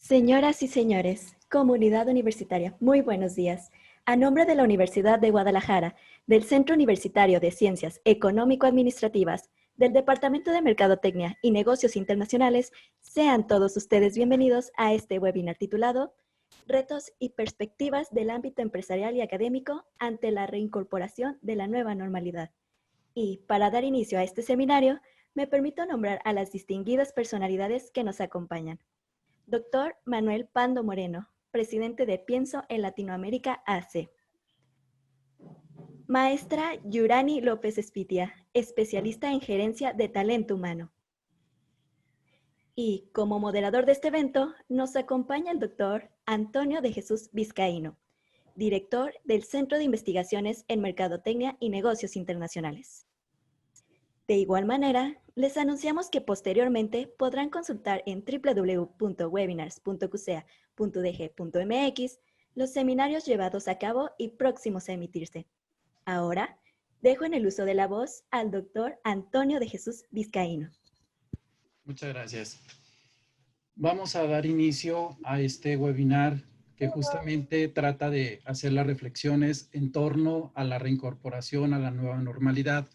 Señoras y señores, comunidad universitaria, muy buenos días. A nombre de la Universidad de Guadalajara, del Centro Universitario de Ciencias Económico-Administrativas, del Departamento de Mercadotecnia y Negocios Internacionales, sean todos ustedes bienvenidos a este webinar titulado Retos y perspectivas del ámbito empresarial y académico ante la reincorporación de la nueva normalidad. Y para dar inicio a este seminario, me permito nombrar a las distinguidas personalidades que nos acompañan. Doctor Manuel Pando Moreno, presidente de Pienso en Latinoamérica AC. Maestra Yurani López Espitia, especialista en gerencia de talento humano. Y como moderador de este evento, nos acompaña el doctor Antonio de Jesús Vizcaíno, director del Centro de Investigaciones en Mercadotecnia y Negocios Internacionales. De igual manera, les anunciamos que posteriormente podrán consultar en www.webinars.qcea.dg.mx los seminarios llevados a cabo y próximos a emitirse. Ahora, dejo en el uso de la voz al doctor Antonio de Jesús Vizcaíno. Muchas gracias. Vamos a dar inicio a este webinar que justamente trata de hacer las reflexiones en torno a la reincorporación a la nueva normalidad.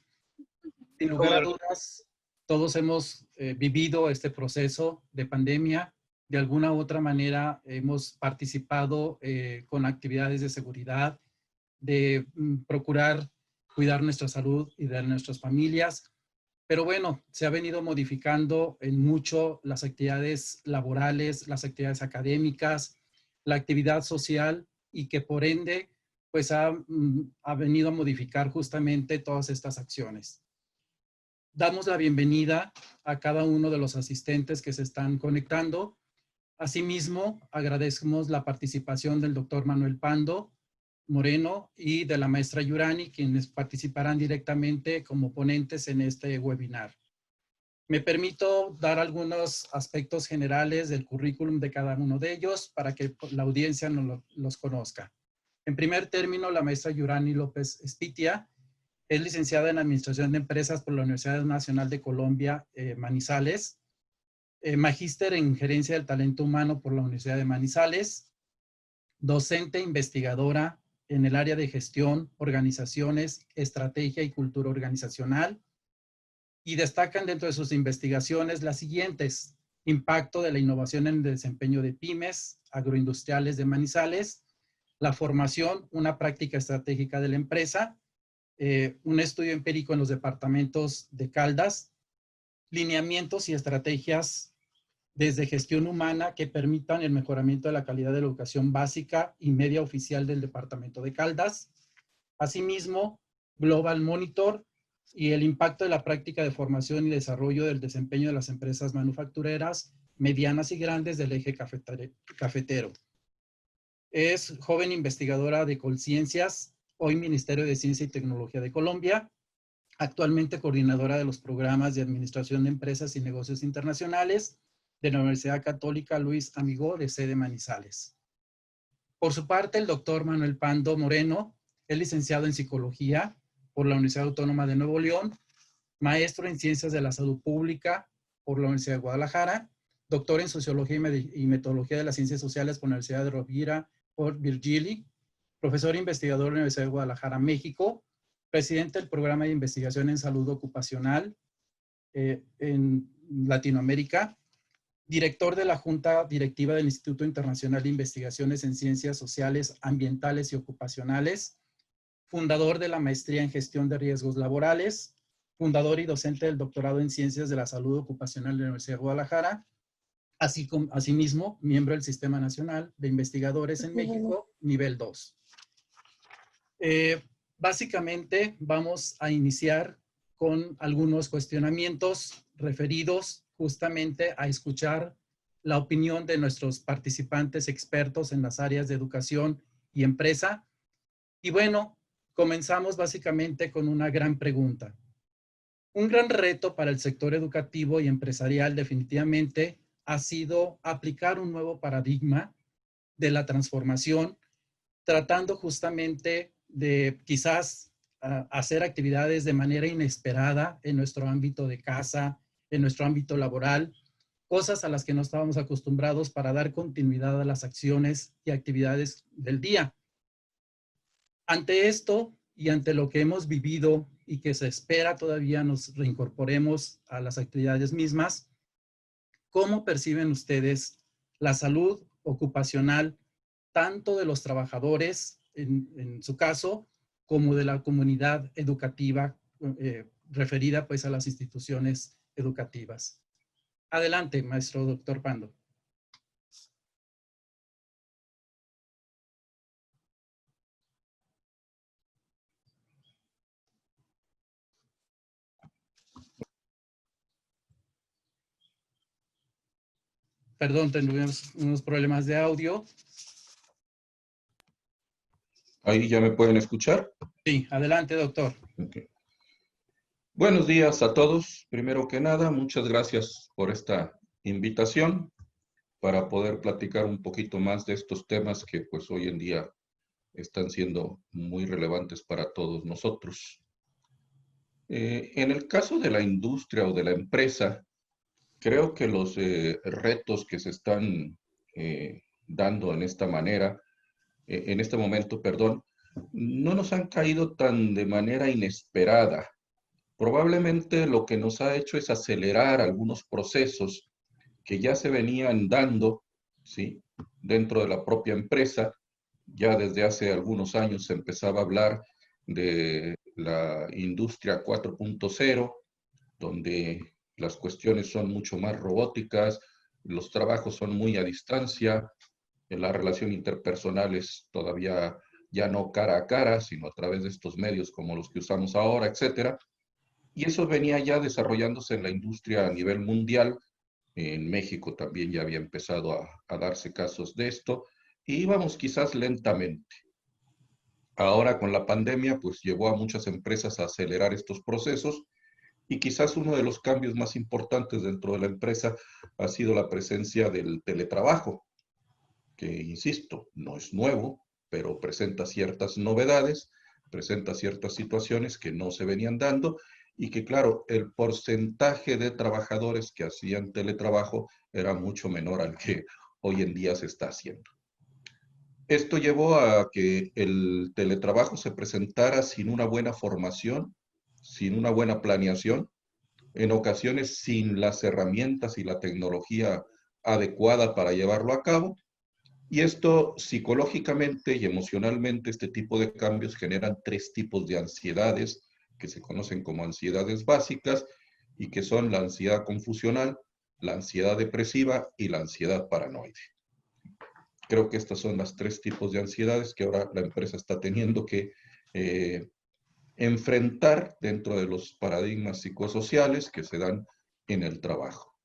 Sin lugar a dudas, todos hemos vivido este proceso de pandemia. De alguna u otra manera hemos participado con actividades de seguridad, de procurar cuidar nuestra salud y de nuestras familias. Pero bueno, se ha venido modificando en mucho las actividades laborales, las actividades académicas, la actividad social y que por ende pues ha venido a modificar justamente todas estas acciones. Damos la bienvenida a cada uno de los asistentes que se están conectando. Asimismo, agradecemos la participación del doctor Manuel Pando Moreno y de la maestra Yurani, quienes participarán directamente como ponentes en este webinar. Me permito dar algunos aspectos generales del currículum de cada uno de ellos para que la audiencia los conozca. En primer término, la maestra Yurani López Espitia es licenciada en Administración de Empresas por la Universidad Nacional de Colombia, Manizales, magíster en Gerencia del Talento Humano por la Universidad de Manizales, docente investigadora en el área de gestión, organizaciones, estrategia y cultura organizacional, y destacan dentro de sus investigaciones las siguientes: impacto de la innovación en el desempeño de pymes agroindustriales de Manizales, la formación, una práctica estratégica de la empresa, un estudio empírico en los departamentos de Caldas, lineamientos y estrategias desde gestión humana que permitan el mejoramiento de la calidad de la educación básica y media oficial del departamento de Caldas. Asimismo, Global Monitor y el impacto de la práctica de formación y desarrollo del desempeño de las empresas manufactureras, medianas y grandes del eje cafetero. Es joven investigadora de Colciencias, hoy Ministerio de Ciencia y Tecnología de Colombia, actualmente coordinadora de los programas de Administración de Empresas y Negocios Internacionales de la Universidad Católica Luis Amigó de sede Manizales. Por su parte, el doctor Manuel Pando Moreno es licenciado en Psicología por la Universidad Autónoma de Nuevo León, maestro en Ciencias de la Salud Pública por la Universidad de Guadalajara, doctor en Sociología y Metodología de las Ciencias Sociales por la Universidad de Rovira por Virgili, profesor e investigador de la Universidad de Guadalajara, México, presidente del Programa de Investigación en Salud Ocupacional en Latinoamérica, director de la Junta Directiva del Instituto Internacional de Investigaciones en Ciencias Sociales, Ambientales y Ocupacionales, fundador de la Maestría en Gestión de Riesgos Laborales, fundador y docente del Doctorado en Ciencias de la Salud Ocupacional de la Universidad de Guadalajara, asimismo, miembro del Sistema Nacional de Investigadores en México, nivel 2. Básicamente, vamos a iniciar con algunos cuestionamientos referidos justamente a escuchar la opinión de nuestros participantes expertos en las áreas de educación y empresa. Y bueno, comenzamos básicamente con una gran pregunta. Un gran reto para el sector educativo y empresarial definitivamente ha sido aplicar un nuevo paradigma de la transformación, tratando justamente de quizás hacer actividades de manera inesperada en nuestro ámbito de casa, en nuestro ámbito laboral, cosas a las que no estábamos acostumbrados para dar continuidad a las acciones y actividades del día. Ante esto y ante lo que hemos vivido y que se espera todavía nos reincorporemos a las actividades mismas, ¿cómo perciben ustedes la salud ocupacional tanto de los trabajadores, en su caso, como de la comunidad educativa referida pues a las instituciones educativas? Adelante, maestro doctor Pando. Perdón, tenemos unos problemas de audio. ¿Ahí ya me pueden escuchar? Sí, adelante, doctor. Okay. Buenos días a todos. Primero que nada, muchas gracias por esta invitación para poder platicar un poquito más de estos temas que pues hoy en día están siendo muy relevantes para todos nosotros. En el caso de la industria o de la empresa, creo que los retos que se están dando en esta manera, en este momento, perdón, no nos han caído tan de manera inesperada. Probablemente lo que nos ha hecho es acelerar algunos procesos que ya se venían dando, ¿sí?, dentro de la propia empresa. Ya desde hace algunos años se empezaba a hablar de la industria 4.0, donde las cuestiones son mucho más robóticas, los trabajos son muy a distancia, la relación interpersonal es todavía ya no cara a cara, sino a través de estos medios como los que usamos ahora, etcétera. Y eso venía ya desarrollándose en la industria a nivel mundial. En México también ya había empezado a darse casos de esto, y íbamos quizás lentamente. Ahora con la pandemia, pues llevó a muchas empresas a acelerar estos procesos, y quizás uno de los cambios más importantes dentro de la empresa ha sido la presencia del teletrabajo, que, insisto, no es nuevo, pero presenta ciertas novedades, presenta ciertas situaciones que no se venían dando, y que, claro, el porcentaje de trabajadores que hacían teletrabajo era mucho menor al que hoy en día se está haciendo. Esto llevó a que el teletrabajo se presentara sin una buena formación, sin una buena planeación, en ocasiones sin las herramientas y la tecnología adecuada para llevarlo a cabo. Y esto psicológicamente y emocionalmente, este tipo de cambios generan tres tipos de ansiedades que se conocen como ansiedades básicas, y que son la ansiedad confusional, la ansiedad depresiva y la ansiedad paranoide. Creo que estos son los tres tipos de ansiedades que ahora la empresa está teniendo que enfrentar dentro de los paradigmas psicosociales que se dan en el trabajo.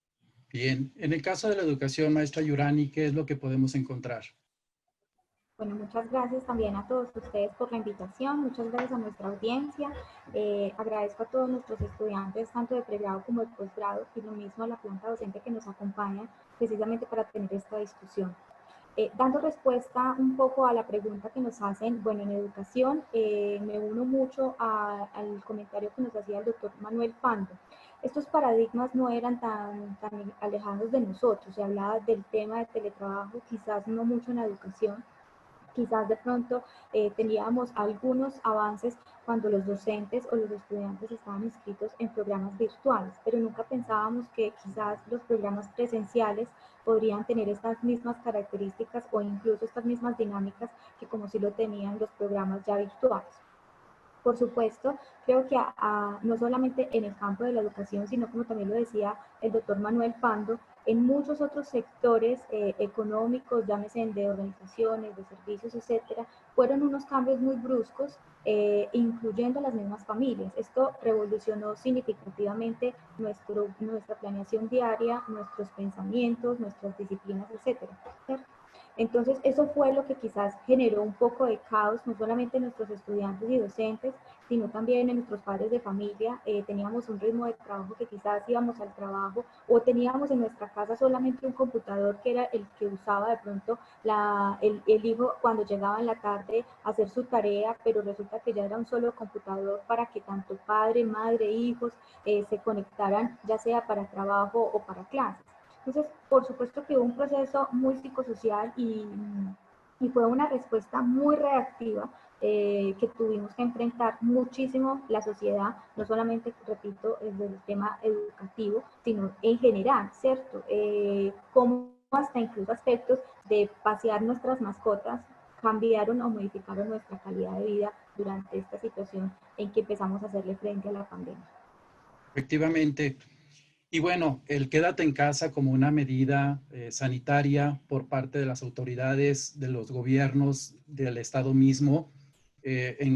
Bien, en el caso de la educación, maestra Yurani, ¿qué es lo que podemos encontrar? Bueno, muchas gracias también a todos ustedes por la invitación, muchas gracias a nuestra audiencia, agradezco a todos nuestros estudiantes, tanto de pregrado como de posgrado, y lo mismo a la planta docente que nos acompaña precisamente para tener esta discusión. Dando respuesta un poco a la pregunta que nos hacen, bueno, en educación me uno mucho al comentario que nos hacía el doctor Manuel Pando. Estos paradigmas no eran tan alejados de nosotros, se hablaba del tema de teletrabajo, quizás no mucho en la educación. Quizás de pronto teníamos algunos avances cuando los docentes o los estudiantes estaban inscritos en programas virtuales, pero nunca pensábamos que quizás los programas presenciales podrían tener estas mismas características o incluso estas mismas dinámicas que como si lo tenían los programas ya virtuales. Por supuesto, creo que no solamente en el campo de la educación, sino como también lo decía el doctor Manuel Pando, en muchos otros sectores económicos, llámese de organizaciones, de servicios, etcétera, fueron unos cambios muy bruscos, incluyendo las mismas familias. Esto revolucionó significativamente nuestra planeación diaria, nuestros pensamientos, nuestras disciplinas, etcétera. Entonces, eso fue lo que quizás generó un poco de caos, no solamente en nuestros estudiantes y docentes, sino también en nuestros padres de familia. Teníamos un ritmo de trabajo que quizás íbamos al trabajo o teníamos en nuestra casa solamente un computador que era el que usaba de pronto el hijo cuando llegaba en la tarde a hacer su tarea, pero resulta que ya era un solo computador para que tanto padre, madre, hijos se conectaran, ya sea para trabajo o para clases. Entonces, por supuesto que hubo un proceso muy psicosocial y fue una respuesta muy reactiva que tuvimos que enfrentar muchísimo la sociedad, no solamente, repito, desde el tema educativo, sino en general, ¿cierto? Como hasta incluso aspectos de pasear nuestras mascotas cambiaron o modificaron nuestra calidad de vida durante esta situación en que empezamos a hacerle frente a la pandemia. Efectivamente. Y bueno, el quédate en casa como una medida sanitaria por parte de las autoridades, de los gobiernos, del Estado mismo,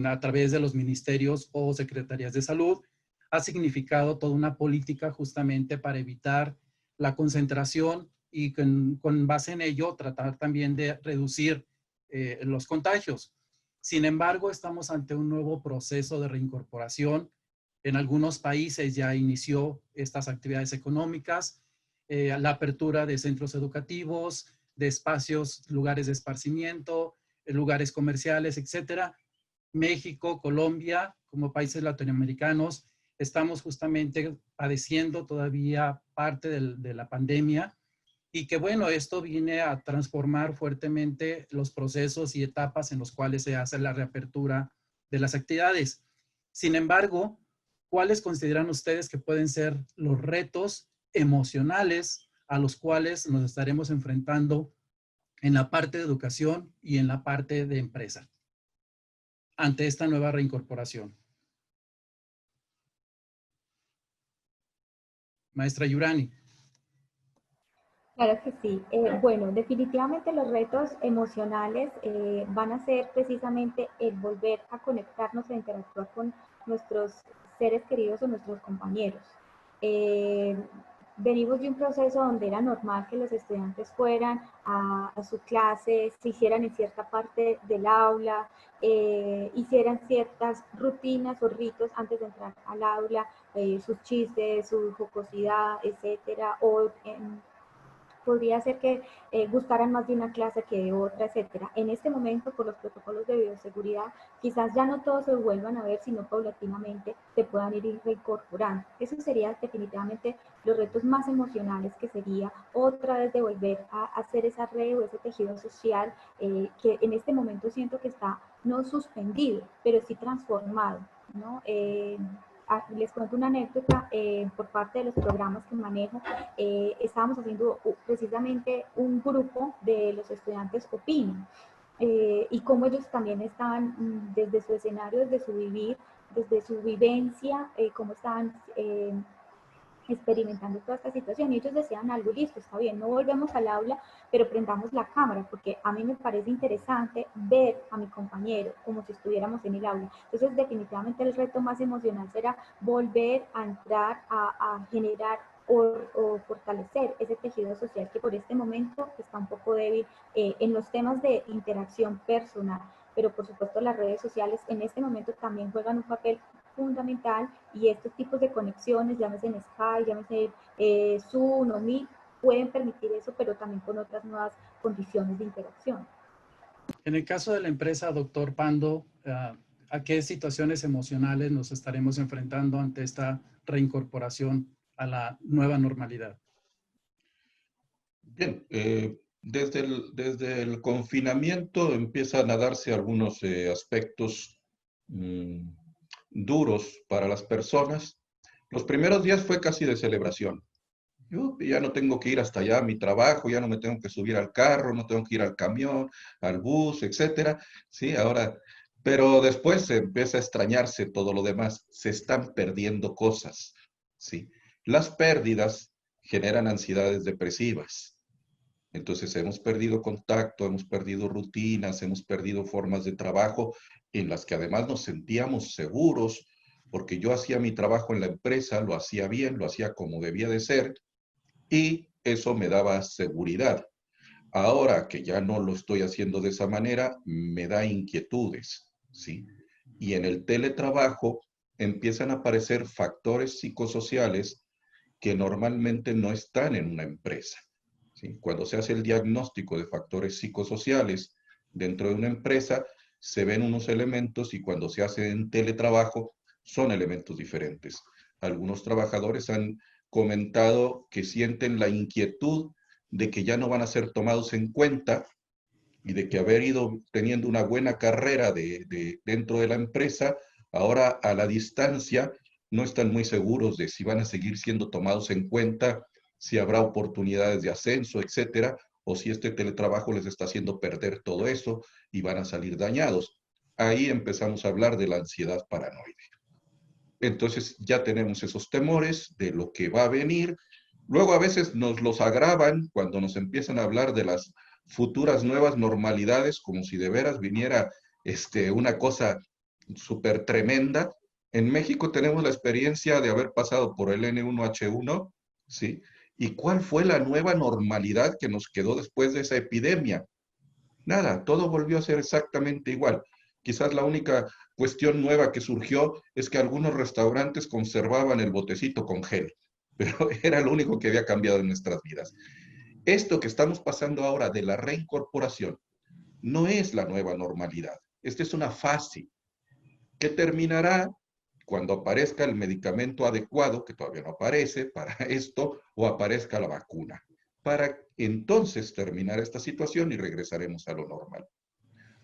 a través de los ministerios o secretarías de salud, ha significado toda una política justamente para evitar la concentración y con base en ello tratar también de reducir los contagios. Sin embargo, estamos ante un nuevo proceso de reincorporación. En algunos países ya inició estas actividades económicas, la apertura de centros educativos, de espacios, lugares de esparcimiento, lugares comerciales, etcétera. México, Colombia, como países latinoamericanos, estamos justamente padeciendo todavía parte de la pandemia y que bueno, esto viene a transformar fuertemente los procesos y etapas en los cuales se hace la reapertura de las actividades. Sin embargo, ¿cuáles consideran ustedes que pueden ser los retos emocionales a los cuales nos estaremos enfrentando en la parte de educación y en la parte de empresa ante esta nueva reincorporación? Maestra Yurani. Claro que sí. Bueno, definitivamente los retos emocionales van a ser precisamente el volver a conectarnos e interactuar con nuestros seres queridos o nuestros compañeros. Eh, Venimos de un proceso donde era normal que los estudiantes fueran a su clase, se hicieran en cierta parte del aula, hicieran ciertas rutinas o ritos antes de entrar al aula, sus chistes, su jocosidad, etcétera, o podría ser que gustaran más de una clase que de otra, etcétera. En este momento, por los protocolos de bioseguridad, quizás ya no todos se vuelvan a ver, sino paulatinamente se puedan ir reincorporando. Eso sería definitivamente los retos más emocionales, que sería otra vez de volver a hacer esa red o ese tejido social que en este momento siento que está no suspendido, pero sí transformado, ¿no? Les cuento una anécdota por parte de los programas que manejo. Estábamos haciendo precisamente un grupo de los estudiantes Opinan y cómo ellos también estaban desde su escenario, desde su vivir, desde su vivencia, cómo estaban experimentando toda esta situación. Y ellos decían algo, listo, está bien, no volvemos al aula, pero prendamos la cámara, porque a mí me parece interesante ver a mi compañero como si estuviéramos en el aula. Entonces, definitivamente el reto más emocional será volver a entrar a generar o fortalecer ese tejido social que por este momento está un poco débil en los temas de interacción personal. Pero por supuesto las redes sociales en este momento también juegan un papel fundamental y estos tipos de conexiones, llámese en Skype, llámese Zoom o Meet, pueden permitir eso, pero también con otras nuevas condiciones de interacción. En el caso de la empresa, doctor Pando, ¿a qué situaciones emocionales nos estaremos enfrentando ante esta reincorporación a la nueva normalidad? Bien, desde el confinamiento empiezan a darse algunos aspectos duros para las personas. Los primeros días fue casi de celebración. Yo ya no tengo que ir hasta allá a mi trabajo, ya no me tengo que subir al carro, no tengo que ir al camión, al bus, etcétera. Sí, ahora, pero después se empieza a extrañarse todo lo demás. Se están perdiendo cosas. Sí, las pérdidas generan ansiedades depresivas. Entonces hemos perdido contacto, hemos perdido rutinas, hemos perdido formas de trabajo en las que además nos sentíamos seguros, porque yo hacía mi trabajo en la empresa, lo hacía bien, lo hacía como debía de ser, y eso me daba seguridad. Ahora que ya no lo estoy haciendo de esa manera, me da inquietudes, ¿sí? Y en el teletrabajo empiezan a aparecer factores psicosociales que normalmente no están en una empresa, ¿sí? Cuando se hace el diagnóstico de factores psicosociales dentro de una empresa, se ven unos elementos y cuando se hace en teletrabajo son elementos diferentes. Algunos trabajadores han comentado que sienten la inquietud de que ya no van a ser tomados en cuenta y de que haber ido teniendo una buena carrera dentro de la empresa, ahora a la distancia no están muy seguros de si van a seguir siendo tomados en cuenta, si habrá oportunidades de ascenso, etcétera, o si este teletrabajo les está haciendo perder todo eso y van a salir dañados. Ahí empezamos a hablar de la ansiedad paranoide. Entonces ya tenemos esos temores de lo que va a venir. Luego a veces nos los agravan cuando nos empiezan a hablar de las futuras nuevas normalidades, como si de veras viniera una cosa súper tremenda. En México tenemos la experiencia de haber pasado por el N1H1, ¿sí? ¿Y cuál fue la nueva normalidad que nos quedó después de esa epidemia? Nada, todo volvió a ser exactamente igual. Quizás la única cuestión nueva que surgió es que algunos restaurantes conservaban el botecito con gel, pero era lo único que había cambiado en nuestras vidas. Esto que estamos pasando ahora de la reincorporación no es la nueva normalidad. Esta es una fase que terminará cuando aparezca el medicamento adecuado, que todavía no aparece para esto, o aparezca la vacuna, para entonces terminar esta situación y regresaremos a lo normal.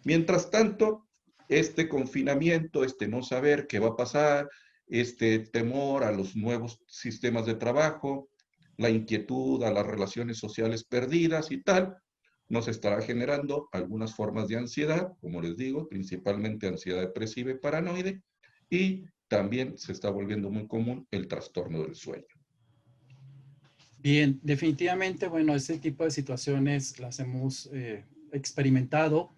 Mientras tanto, este confinamiento, este no saber qué va a pasar, este temor a los nuevos sistemas de trabajo, la inquietud a las relaciones sociales perdidas y tal, nos estará generando algunas formas de ansiedad, como les digo, principalmente ansiedad depresiva y paranoide, y también se está volviendo muy común el trastorno del sueño. Bien, definitivamente, bueno, este tipo de situaciones las hemos experimentado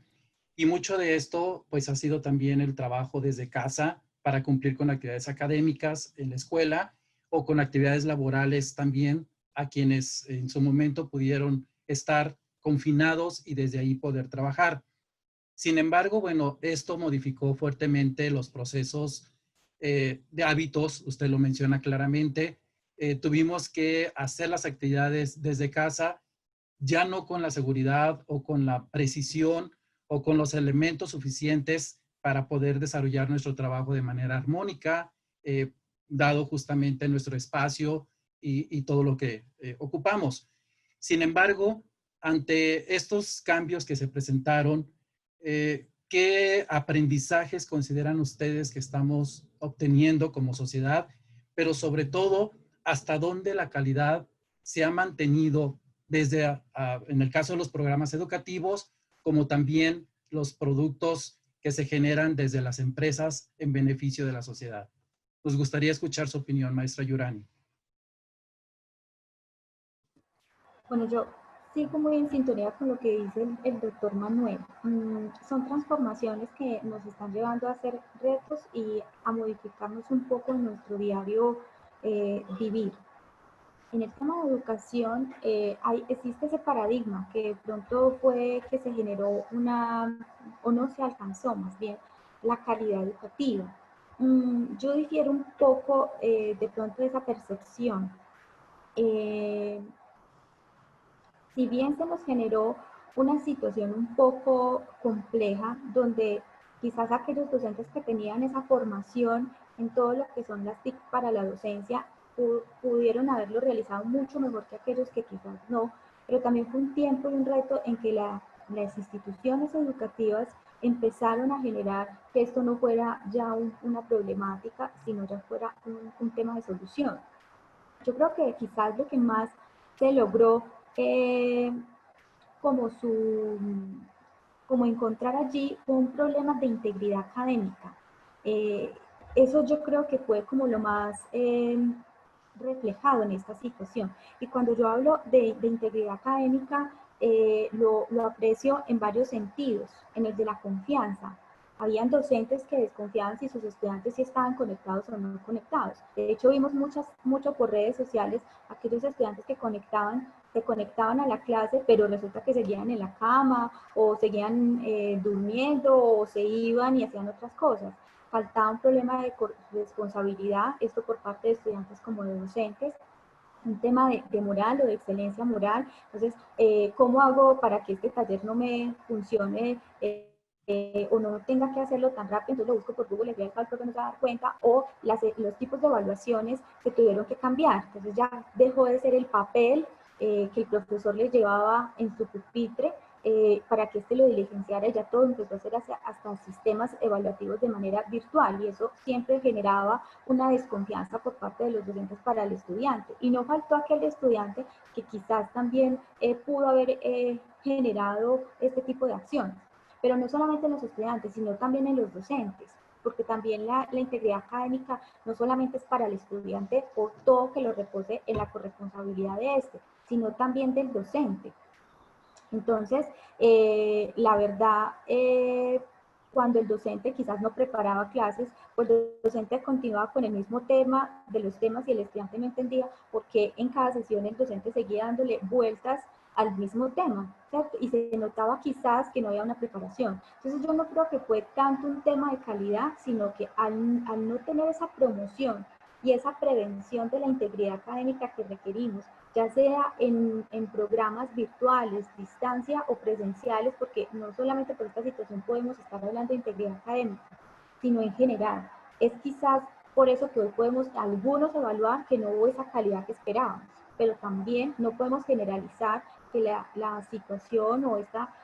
y mucho de esto pues ha sido también el trabajo desde casa para cumplir con actividades académicas en la escuela o con actividades laborales también a quienes en su momento pudieron estar confinados y desde ahí poder trabajar. Sin embargo, bueno, esto modificó fuertemente los procesos de hábitos, usted lo menciona claramente. Tuvimos que hacer las actividades desde casa, ya no con la seguridad o con la precisión o con los elementos suficientes para poder desarrollar nuestro trabajo de manera armónica, dado justamente nuestro espacio y todo lo que ocupamos. Sin embargo, ante estos cambios que se presentaron, ¿qué aprendizajes consideran ustedes que estamos obteniendo como sociedad? Pero sobre todo, ¿hasta dónde la calidad se ha mantenido desde, en el caso de los programas educativos, como también los productos que se generan desde las empresas en beneficio de la sociedad? Nos gustaría escuchar su opinión, maestra Yurani. Bueno, yo sigo muy en sintonía con lo que dice el doctor Manuel. Son transformaciones que nos están llevando a hacer retos y a modificarnos un poco en nuestro diario vivir. En el tema de educación existe ese paradigma que de pronto fue que se generó o no se alcanzó más bien, la calidad educativa. Yo difiero un poco de pronto de esa percepción. Si bien se nos generó una situación un poco compleja, donde quizás aquellos docentes que tenían esa formación en todo lo que son las TIC para la docencia pudieron haberlo realizado mucho mejor que aquellos que quizás no, pero también fue un tiempo y un reto en que las instituciones educativas empezaron a generar que esto no fuera ya una problemática, sino ya fuera un tema de solución. Yo creo que quizás lo que más se logró eh, como, como encontrar allí fue un problema de integridad académica. Eh, Eso yo creo que fue como lo más reflejado en esta situación. Y cuando yo hablo de integridad académica, lo aprecio en varios sentidos, en el de la confianza. Habían docentes que desconfiaban si sus estudiantes sí estaban conectados o no conectados. De hecho, vimos mucho por redes sociales aquellos estudiantes que se conectaban a la clase, pero resulta que seguían en la cama o seguían durmiendo o se iban y hacían otras cosas. Faltaba un problema de responsabilidad, esto por parte de estudiantes como de docentes, un tema de moral o de excelencia moral. Entonces, ¿cómo hago para que este taller no me funcione o no tenga que hacerlo tan rápido, entonces lo busco por Google, le doy al cálculo que no se va a dar cuenta, o los tipos de evaluaciones se tuvieron que cambiar. Entonces ya dejó de ser el papel que el profesor les llevaba en su pupitre para que lo diligenciara, y ya todo empezó a hacer hasta sistemas evaluativos de manera virtual, y eso siempre generaba una desconfianza por parte de los docentes para el estudiante. Y no faltó aquel estudiante que quizás también pudo haber generado este tipo de acciones. Pero no solamente en los estudiantes, sino también en los docentes, porque también la integridad académica no solamente es para el estudiante o todo que lo repose en la corresponsabilidad de este, sino también del docente. Entonces, la verdad, cuando el docente quizás no preparaba clases, pues el docente continuaba con el mismo tema de los temas y el estudiante no entendía por qué en cada sesión el docente seguía dándole vueltas al mismo tema, ¿cierto? Y se notaba quizás que no había una preparación. Entonces yo no creo que fue tanto un tema de calidad, sino que al no tener esa promoción y esa prevención de la integridad académica que requerimos, ya sea en programas virtuales, distancia o presenciales, porque no solamente por esta situación podemos estar hablando de integridad académica, sino en general. Es quizás por eso que hoy podemos algunos evaluar que no hubo esa calidad que esperábamos, pero también no podemos generalizar que la situación o esta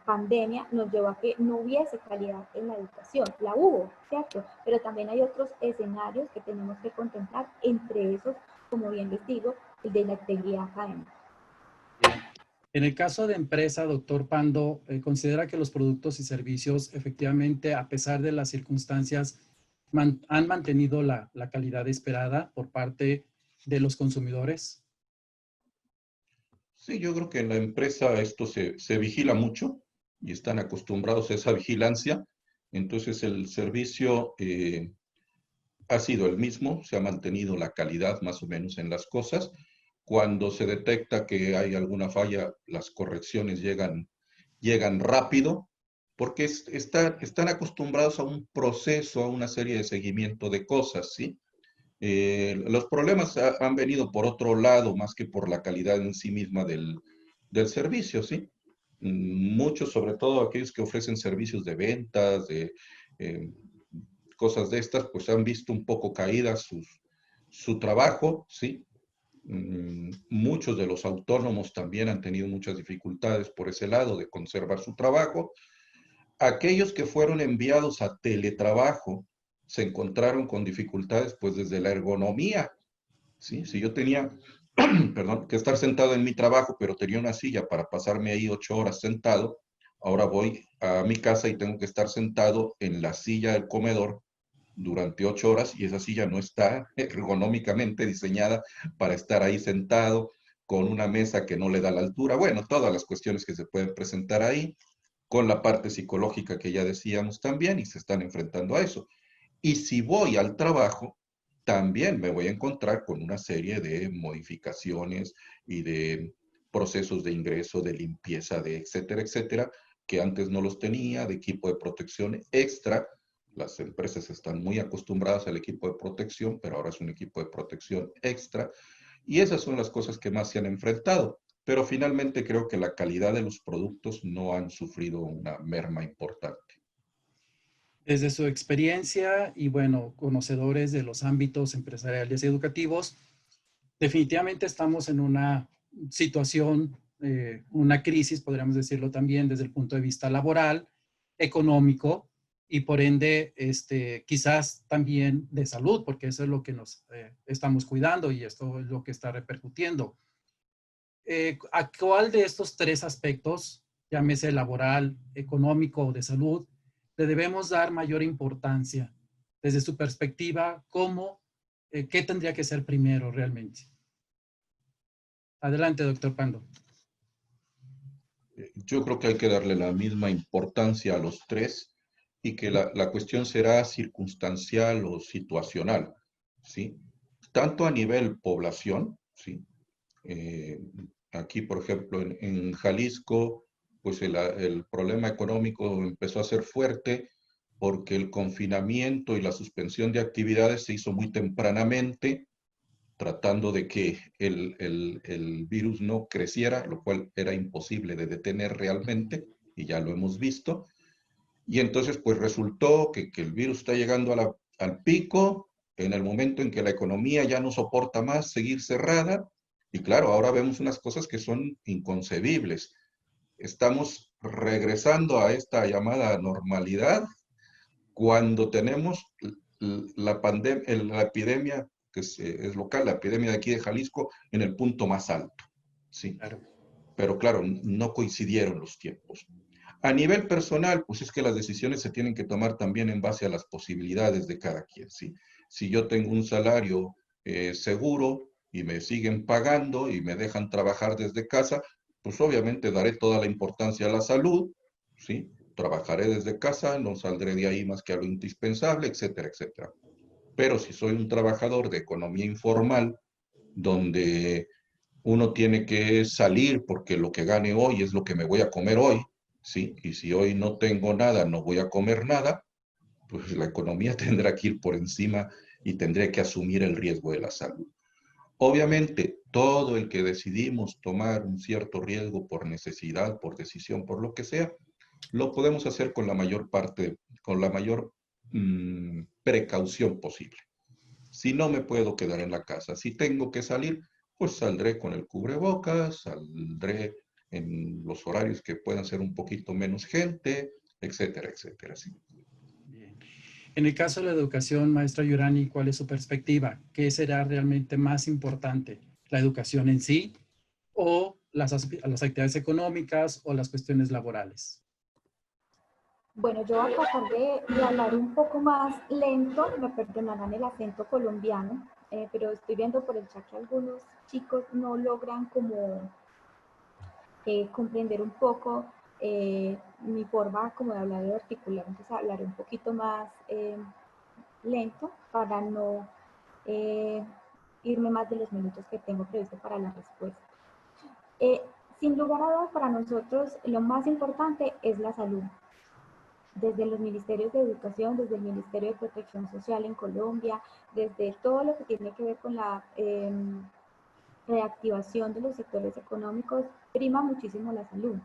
pandemia nos llevó a que no hubiese calidad en la educación. La hubo, ¿cierto? Pero también hay otros escenarios que tenemos que contemplar, entre esos, como bien les digo, el de la integridad académica. Bien. En el caso de empresa, doctor Pando, ¿considera que los productos y servicios efectivamente, a pesar de las circunstancias, han mantenido la calidad esperada por parte de los consumidores? Sí, yo creo que en la empresa esto se vigila mucho y están acostumbrados a esa vigilancia. Entonces el servicio ha sido el mismo, se ha mantenido la calidad más o menos en las cosas. Cuando se detecta que hay alguna falla, las correcciones llegan rápido, porque están acostumbrados a un proceso, a una serie de seguimiento de cosas, ¿sí? Los problemas han venido por otro lado, más que por la calidad en sí misma del servicio, ¿sí? Muchos, sobre todo aquellos que ofrecen servicios de ventas, de eh, cosas de estas, pues han visto un poco caída su trabajo, ¿sí? Muchos de los autónomos también han tenido muchas dificultades por ese lado de conservar su trabajo. Aquellos que fueron enviados a teletrabajo se encontraron con dificultades pues desde la ergonomía, ¿sí? Si yo tenía, perdón, que estar sentado en mi trabajo, pero tenía una silla para pasarme ahí 8 horas sentado, ahora voy a mi casa y tengo que estar sentado en la silla del comedor durante 8 horas y esa silla no está ergonómicamente diseñada para estar ahí sentado con una mesa que no le da la altura. Bueno, todas las cuestiones que se pueden presentar ahí, con la parte psicológica que ya decíamos también, y se están enfrentando a eso. Y si voy al trabajo, también me voy a encontrar con una serie de modificaciones y de procesos de ingreso, de limpieza, de etcétera, etcétera, que antes no los tenía, de equipo de protección extra. Las empresas están muy acostumbradas al equipo de protección, pero ahora es un equipo de protección extra. Y esas son las cosas que más se han enfrentado. Pero finalmente creo que la calidad de los productos no han sufrido una merma importante. Desde su experiencia y, bueno, conocedores de los ámbitos empresariales y educativos, definitivamente estamos en una situación, una crisis, podríamos decirlo también, desde el punto de vista laboral, económico y por ende, quizás también de salud, porque eso es lo que nos estamos cuidando y esto es lo que está repercutiendo. ¿A cuál de estos tres aspectos, llámese laboral, económico o de salud, le debemos dar mayor importancia desde su perspectiva? ¿Qué tendría que ser primero realmente? Adelante, doctor Pando. Yo creo que hay que darle la misma importancia a los tres y que la cuestión será circunstancial o situacional, ¿sí? Tanto a nivel población, ¿sí? Eh, Aquí, por ejemplo, en Jalisco, pues el problema económico empezó a ser fuerte porque el confinamiento y la suspensión de actividades se hizo muy tempranamente, tratando de que el virus no creciera, lo cual era imposible de detener realmente, y ya lo hemos visto. Y entonces, pues resultó que el virus está llegando al pico en el momento en que la economía ya no soporta más seguir cerrada. Y claro, ahora vemos unas cosas que son inconcebibles. Estamos regresando a esta llamada normalidad cuando tenemos la epidemia que es local, la epidemia de aquí de Jalisco, en el punto más alto. Sí. Claro. Pero claro, no coincidieron los tiempos. A nivel personal, pues es que las decisiones se tienen que tomar también en base a las posibilidades de cada quien. ¿Sí? Si yo tengo un salario seguro y me siguen pagando y me dejan trabajar desde casa, pues obviamente daré toda la importancia a la salud, ¿sí? Trabajaré desde casa, no saldré de ahí más que a lo indispensable, etcétera, etcétera. Pero si soy un trabajador de economía informal, donde uno tiene que salir porque lo que gane hoy es lo que me voy a comer hoy, ¿sí? Y si hoy no tengo nada, no voy a comer nada, pues la economía tendrá que ir por encima y tendré que asumir el riesgo de la salud. Obviamente, todo el que decidimos tomar un cierto riesgo por necesidad, por decisión, por lo que sea, lo podemos hacer con la mayor parte, con la mayor precaución posible. Si no me puedo quedar en la casa, si tengo que salir, pues saldré con el cubrebocas, saldré en los horarios que puedan ser un poquito menos gente, etcétera, etcétera. ¿Sí? Bien. En el caso de la educación, maestra Yurani, ¿cuál es su perspectiva? ¿Qué será realmente más importante? ¿La educación en sí o las actividades económicas o las cuestiones laborales? Bueno, yo voy a tratar de hablar un poco más lento, me perdonarán el acento colombiano, pero estoy viendo por el chat que algunos chicos no logran como comprender un poco mi forma como de hablar y de articular, entonces hablaré un poquito más lento para no irme más de los minutos que tengo previsto para la respuesta. Sin lugar a dudas, para nosotros lo más importante es la salud. Desde los ministerios de educación, desde el Ministerio de Protección Social en Colombia, desde todo lo que tiene que ver con la reactivación de los sectores económicos, prima muchísimo la salud.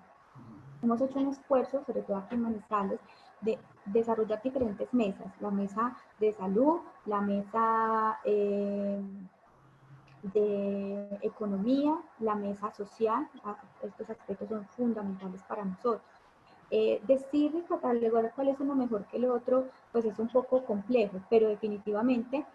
Hemos hecho un esfuerzo, sobre todo aquí en Manizales, de desarrollar diferentes mesas, la mesa de salud, la mesa de economía, la mesa social. Estos aspectos son fundamentales para nosotros. Decir y catalogar cuál es uno mejor que el otro, pues es un poco complejo, pero definitivamente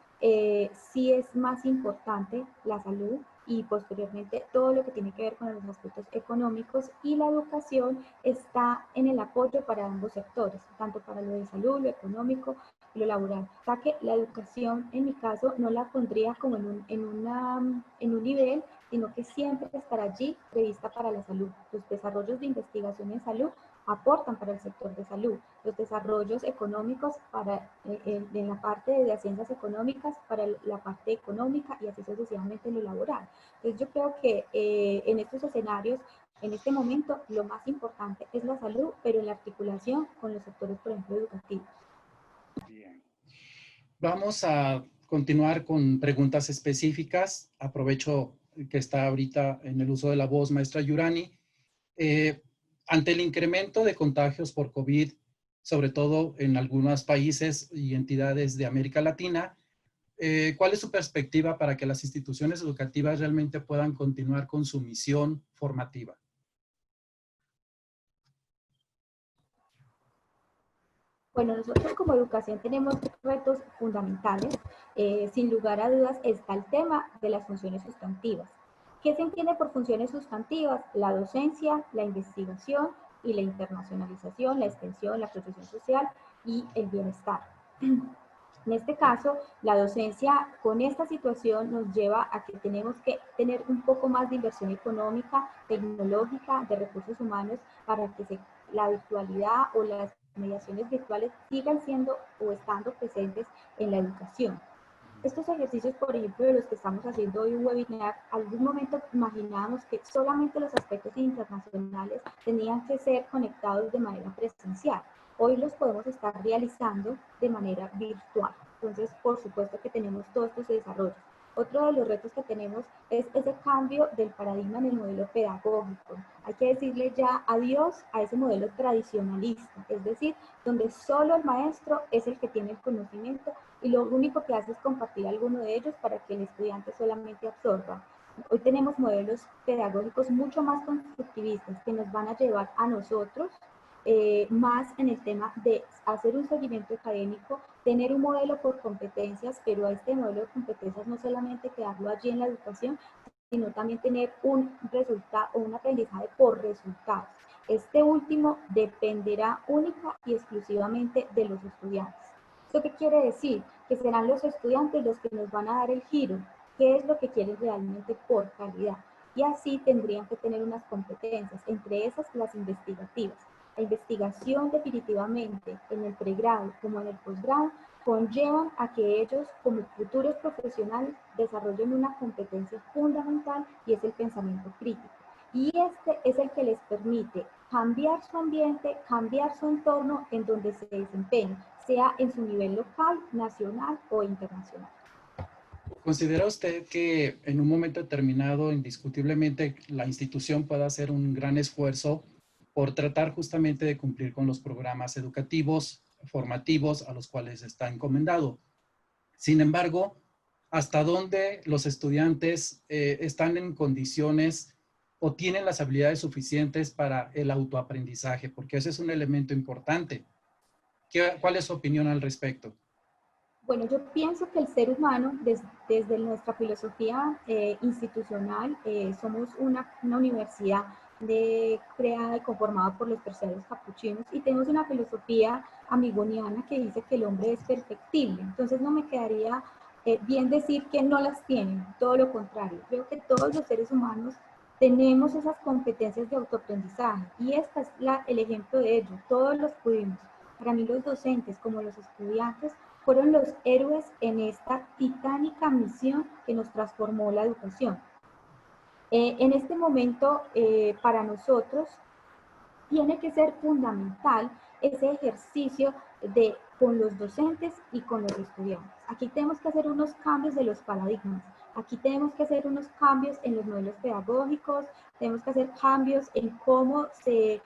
sí es más importante la salud y posteriormente todo lo que tiene que ver con los aspectos económicos, y la educación está en el apoyo para ambos sectores, tanto para lo de salud, lo económico y lo laboral. O sea que la educación, en mi caso, no la pondría como en un nivel, sino que siempre estará allí prevista para la salud. Los desarrollos de investigación en salud aportan para el sector de salud, los desarrollos económicos para, en la parte de las ciencias económicas para la parte económica, y así sucesivamente en lo laboral. Entonces yo creo que en estos escenarios, en este momento, lo más importante es la salud, pero en la articulación con los sectores, por ejemplo, educativos. Bien. Vamos a continuar con preguntas específicas. Aprovecho que está ahorita en el uso de la voz maestra Yurani. Ante el incremento de contagios por COVID, sobre todo en algunos países y entidades de América Latina, ¿cuál es su perspectiva para que las instituciones educativas realmente puedan continuar con su misión formativa? Bueno, nosotros como educación tenemos retos fundamentales. Sin lugar a dudas está el tema de las funciones sustantivas. ¿Qué se entiende por funciones sustantivas? La docencia, la investigación y la internacionalización, la extensión, la protección social y el bienestar. En este caso, la docencia con esta situación nos lleva a que tenemos que tener un poco más de inversión económica, tecnológica, de recursos humanos, para que la virtualidad o las mediaciones virtuales sigan siendo o estando presentes en la educación. Estos ejercicios, por ejemplo, de los que estamos haciendo hoy un webinar, algún momento imaginábamos que solamente los aspectos internacionales tenían que ser conectados de manera presencial. Hoy los podemos estar realizando de manera virtual. Entonces, por supuesto que tenemos todos estos desarrollos. Otro de los retos que tenemos es ese cambio del paradigma en el modelo pedagógico. Hay que decirle ya adiós a ese modelo tradicionalista, es decir, donde solo el maestro es el que tiene el conocimiento y lo único que hace es compartir alguno de ellos para que el estudiante solamente absorba. Hoy tenemos modelos pedagógicos mucho más constructivistas que nos van a llevar a nosotros más en el tema de hacer un seguimiento académico, tener un modelo por competencias, pero a este modelo de competencias no solamente quedarlo allí en la educación, sino también tener un resultado o un aprendizaje por resultados. Este último dependerá única y exclusivamente de los estudiantes. ¿Esto qué quiere decir? Que serán los estudiantes los que nos van a dar el giro, qué es lo que quieren realmente por calidad. Y así tendrían que tener unas competencias, entre esas las investigativas. La investigación definitivamente en el pregrado como en el posgrado conllevan a que ellos como futuros profesionales desarrollen una competencia fundamental y es el pensamiento crítico. Y este es el que les permite cambiar su ambiente, cambiar su entorno en donde se desempeñen, sea en su nivel local, nacional o internacional. ¿Considera usted que en un momento determinado, indiscutiblemente, la institución pueda hacer un gran esfuerzo por tratar justamente de cumplir con los programas educativos, formativos a los cuales está encomendado? Sin embargo, ¿hasta dónde los estudiantes están en condiciones o tienen las habilidades suficientes para el autoaprendizaje? Porque ese es un elemento importante. ¿Cuál es su opinión al respecto? Bueno, yo pienso que el ser humano, desde nuestra filosofía institucional, somos una universidad creada y conformada por los terciarios capuchinos y tenemos una filosofía amigoniana que dice que el hombre es perfectible. Entonces no me quedaría bien decir que no las tienen, todo lo contrario. Creo que todos los seres humanos tenemos esas competencias de autoaprendizaje y este es el ejemplo de ello. Todos los pudimos. Para mí los docentes como los estudiantes fueron los héroes en esta titánica misión que nos transformó la educación. En este momento, para nosotros, tiene que ser fundamental ese ejercicio con los docentes y con los estudiantes. Aquí tenemos que hacer unos cambios de los paradigmas. Aquí tenemos que hacer unos cambios en los modelos pedagógicos, tenemos que hacer cambios en cómo se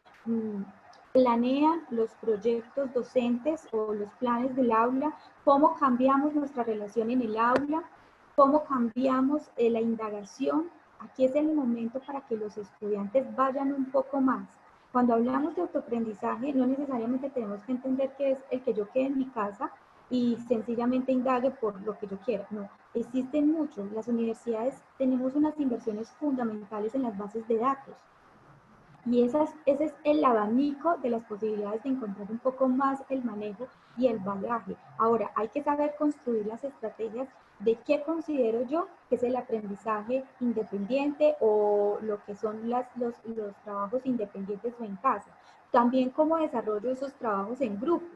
planean los proyectos docentes o los planes del aula, cómo cambiamos nuestra relación en el aula, cómo cambiamos la indagación. Aquí es el momento para que los estudiantes vayan un poco más. Cuando hablamos de autoaprendizaje, no necesariamente tenemos que entender que es el que yo quede en mi casa y sencillamente indague por lo que yo quiera. No, existen muchos. Las universidades tenemos unas inversiones fundamentales en las bases de datos. Y ese es el abanico de las posibilidades de encontrar un poco más el manejo y el bagaje. Ahora, hay que saber construir las estrategias de qué considero yo que es el aprendizaje independiente o lo que son los trabajos independientes o en casa. También cómo desarrollo esos trabajos en grupo,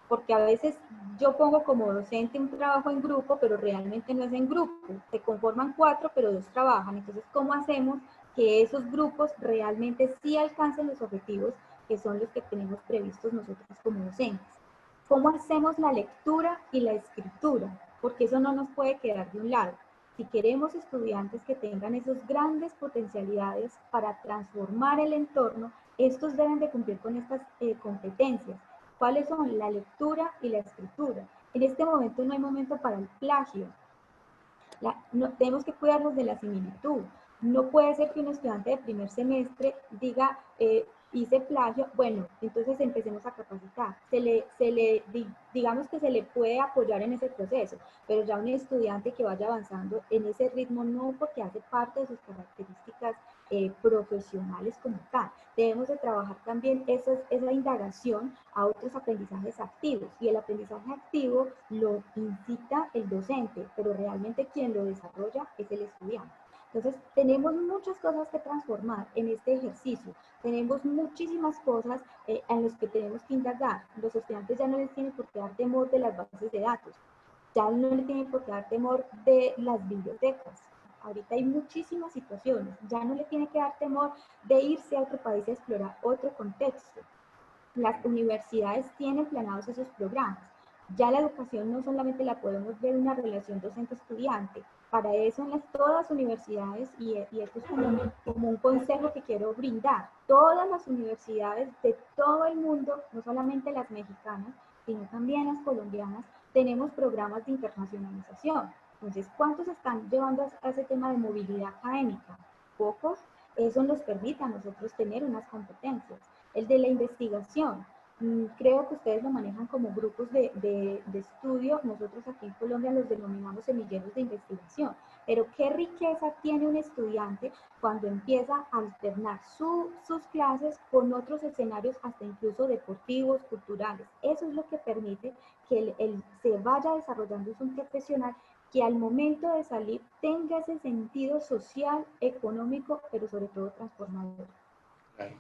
porque a veces yo pongo como docente un trabajo en grupo, pero realmente no es en grupo. Se conforman 4, pero 2 trabajan. Entonces, ¿cómo hacemos que esos grupos realmente sí alcancen los objetivos que son los que tenemos previstos nosotros como docentes? ¿Cómo hacemos la lectura y la escritura? Porque eso no nos puede quedar de un lado. Si queremos estudiantes que tengan esas grandes potencialidades para transformar el entorno, estos deben de cumplir con estas competencias. ¿Cuáles son? La lectura y la escritura. En este momento no hay momento para el plagio. Tenemos que cuidarnos de la similitud. No puede ser que un estudiante de primer semestre diga, hice plagio, bueno, entonces empecemos a capacitar. Digamos que se le puede apoyar en ese proceso, pero ya un estudiante que vaya avanzando en ese ritmo no, porque hace parte de sus características profesionales como tal. Debemos de trabajar también esa indagación a otros aprendizajes activos, y el aprendizaje activo lo incita el docente, pero realmente quien lo desarrolla es el estudiante. Entonces, tenemos muchas cosas que transformar en este ejercicio. Tenemos muchísimas cosas en las que tenemos que indagar. Los estudiantes ya no les tienen por qué dar temor de las bases de datos. Ya no les tienen por qué dar temor de las bibliotecas. Ahorita hay muchísimas situaciones. Ya no le tiene que dar temor de irse a otro país a explorar otro contexto. Las universidades tienen planados esos programas. Ya la educación no solamente la podemos ver en una relación docente-estudiante, Para eso en todas las universidades, y esto es como un consejo que quiero brindar, todas las universidades de todo el mundo, no solamente las mexicanas, sino también las colombianas, tenemos programas de internacionalización. Entonces, ¿cuántos están llevando a ese tema de movilidad académica? Pocos. Eso nos permite a nosotros tener unas competencias. El de la investigación, creo que ustedes lo manejan como grupos de estudio. Nosotros aquí en Colombia los denominamos semilleros de investigación. Pero qué riqueza tiene un estudiante cuando empieza a alternar sus clases con otros escenarios, hasta incluso deportivos, culturales. Eso es lo que permite que se vaya desarrollando un profesional que al momento de salir tenga ese sentido social, económico, pero sobre todo transformador. Claro.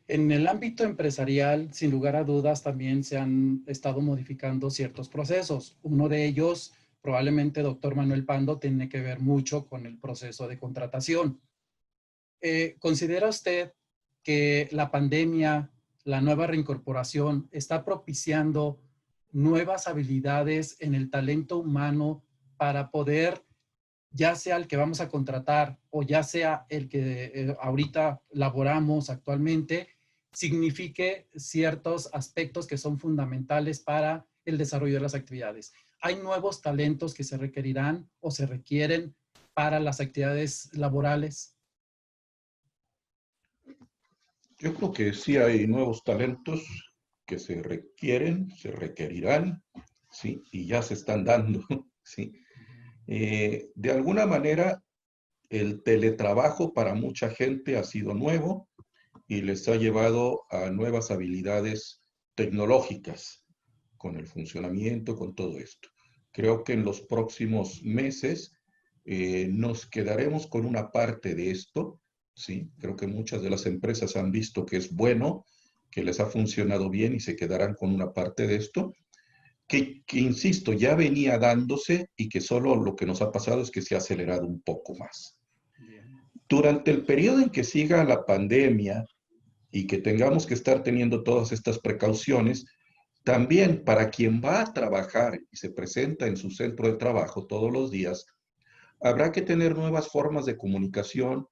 En el ámbito empresarial, sin lugar a dudas, también se han estado modificando ciertos procesos. Uno de ellos, probablemente doctor Manuel Pando, tiene que ver mucho con el proceso de contratación. ¿Considera usted que la pandemia, la nueva reincorporación, está propiciando nuevas habilidades en el talento humano para poder, ya sea el que vamos a contratar o ya sea el que ahorita laboramos actualmente, signifique ciertos aspectos que son fundamentales para el desarrollo de las actividades? ¿Hay nuevos talentos que se requerirán o se requieren para las actividades laborales? Yo creo que sí hay nuevos talentos que se requieren, se requerirán, ¿sí? Y ya se están dando, ¿sí? De alguna manera, el teletrabajo para mucha gente ha sido nuevo y les ha llevado a nuevas habilidades tecnológicas con el funcionamiento, con todo esto. Creo que en los próximos meses nos quedaremos con una parte de esto, ¿sí? Creo que muchas de las empresas han visto que es bueno, que les ha funcionado bien y se quedarán con una parte de esto, que insisto, ya venía dándose y que solo lo que nos ha pasado es que se ha acelerado un poco más. Durante el periodo en que siga la pandemia y que tengamos que estar teniendo todas estas precauciones, también para quien va a trabajar y se presenta en su centro de trabajo todos los días, habrá que tener nuevas formas de comunicación,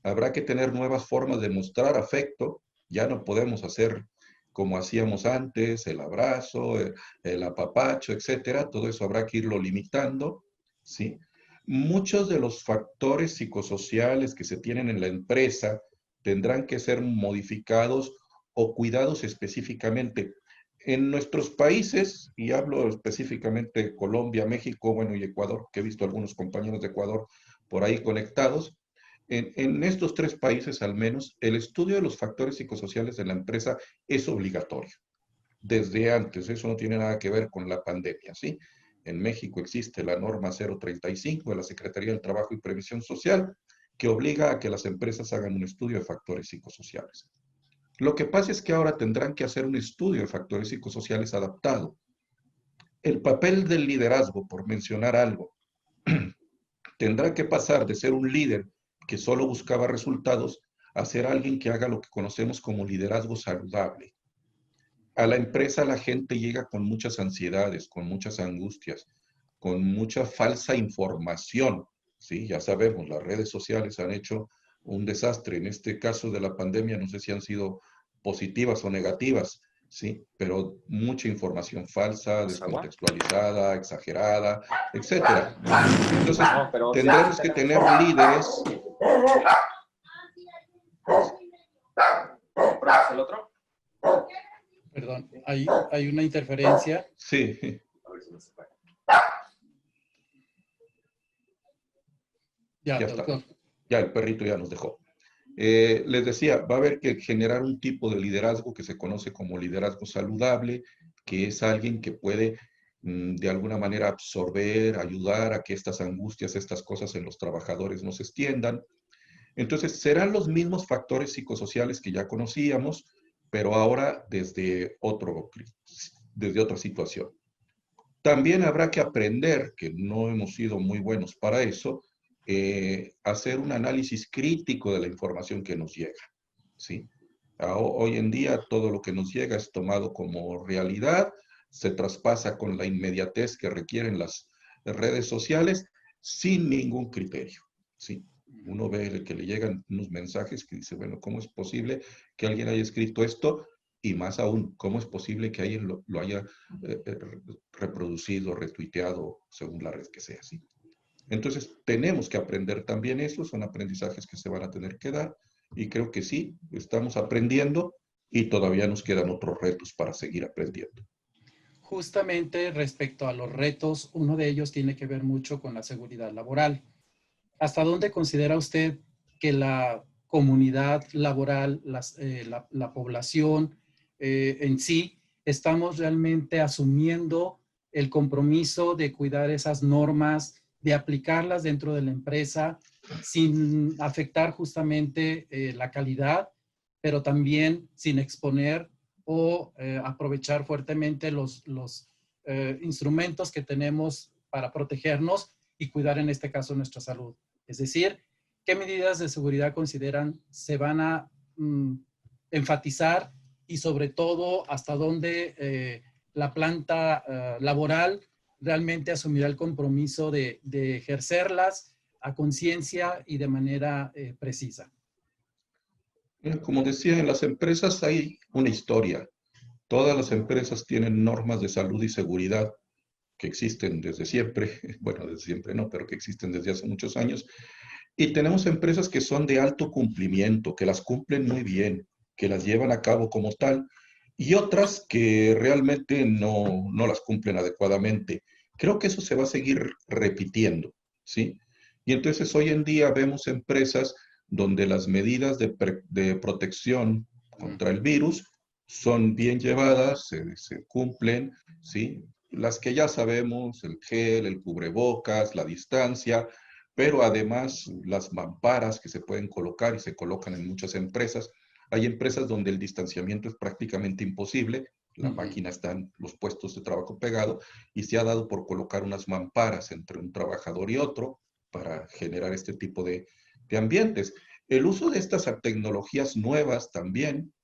habrá que tener nuevas formas de mostrar afecto. Ya no podemos hacer como hacíamos antes, el abrazo, el apapacho, etcétera. Todo eso habrá que irlo limitando, ¿sí? Muchos de los factores psicosociales que se tienen en la empresa tendrán que ser modificados o cuidados específicamente. En nuestros países, y hablo específicamente de Colombia, México, bueno, y Ecuador, que he visto algunos compañeros de Ecuador por ahí conectados, en estos tres países al menos, el estudio de los factores psicosociales de la empresa es obligatorio. Desde antes, eso no tiene nada que ver con la pandemia, ¿sí? En México existe la norma 035 de la Secretaría del Trabajo y Previsión Social, que obliga a que las empresas hagan un estudio de factores psicosociales. Lo que pasa es que ahora tendrán que hacer un estudio de factores psicosociales adaptado. El papel del liderazgo, por mencionar algo, tendrá que pasar de ser un líder que solo buscaba resultados a ser alguien que haga lo que conocemos como liderazgo saludable. A la empresa la gente llega con muchas ansiedades, con muchas angustias, con mucha falsa información, ¿sí? Ya sabemos, las redes sociales han hecho un desastre. En este caso de la pandemia, no sé si han sido positivas o negativas, ¿sí? Pero mucha información falsa, descontextualizada, exagerada, etcétera. Entonces, tendremos que tener líderes. ¿El otro? Perdón, hay una interferencia. Sí. Ya está. Ya el perrito ya nos dejó. Les decía, va a haber que generar un tipo de liderazgo que se conoce como liderazgo saludable, que es alguien que puede de alguna manera absorber, ayudar a que estas angustias, estas cosas en los trabajadores no se extiendan. Entonces, serán los mismos factores psicosociales que ya conocíamos, pero ahora desde otra situación. También habrá que aprender, que no hemos sido muy buenos para eso, hacer un análisis crítico de la información que nos llega, ¿sí? Hoy en día todo lo que nos llega es tomado como realidad, se traspasa con la inmediatez que requieren las redes sociales sin ningún criterio, ¿sí? Uno ve que le llegan unos mensajes que dice, bueno, ¿cómo es posible que alguien haya escrito esto? Y más aún, ¿cómo es posible que alguien lo haya reproducido, retuiteado, según la red que sea, ¿sí? Entonces, tenemos que aprender también eso, son aprendizajes que se van a tener que dar, y creo que sí, estamos aprendiendo y todavía nos quedan otros retos para seguir aprendiendo. Justamente respecto a los retos, uno de ellos tiene que ver mucho con la seguridad laboral. ¿Hasta dónde considera usted que la comunidad laboral, la población en sí, estamos realmente asumiendo el compromiso de cuidar esas normas, de aplicarlas dentro de la empresa sin afectar justamente la calidad, pero también sin exponer o aprovechar fuertemente los instrumentos que tenemos para protegernos y cuidar en este caso nuestra salud? Es decir, ¿qué medidas de seguridad consideran se van a enfatizar y sobre todo hasta dónde la planta laboral realmente asumirá el compromiso de ejercerlas a conciencia y de manera precisa? Como decía, en las empresas hay una historia. Todas las empresas tienen normas de salud y seguridad que existen desde siempre, bueno, desde siempre no, pero que existen desde hace muchos años. Y tenemos empresas que son de alto cumplimiento, que las cumplen muy bien, que las llevan a cabo como tal, y otras que realmente no las cumplen adecuadamente. Creo que eso se va a seguir repitiendo, ¿sí? Y entonces hoy en día vemos empresas donde las medidas de protección contra el virus son bien llevadas, se cumplen, ¿sí? Las que ya sabemos, el gel, el cubrebocas, la distancia, pero además las mamparas que se pueden colocar y se colocan en muchas empresas. Hay empresas donde el distanciamiento es prácticamente imposible, la máquina está en los puestos de trabajo pegado y se ha dado por colocar unas mamparas entre un trabajador y otro para generar este tipo de ambientes. El uso de estas tecnologías nuevas también,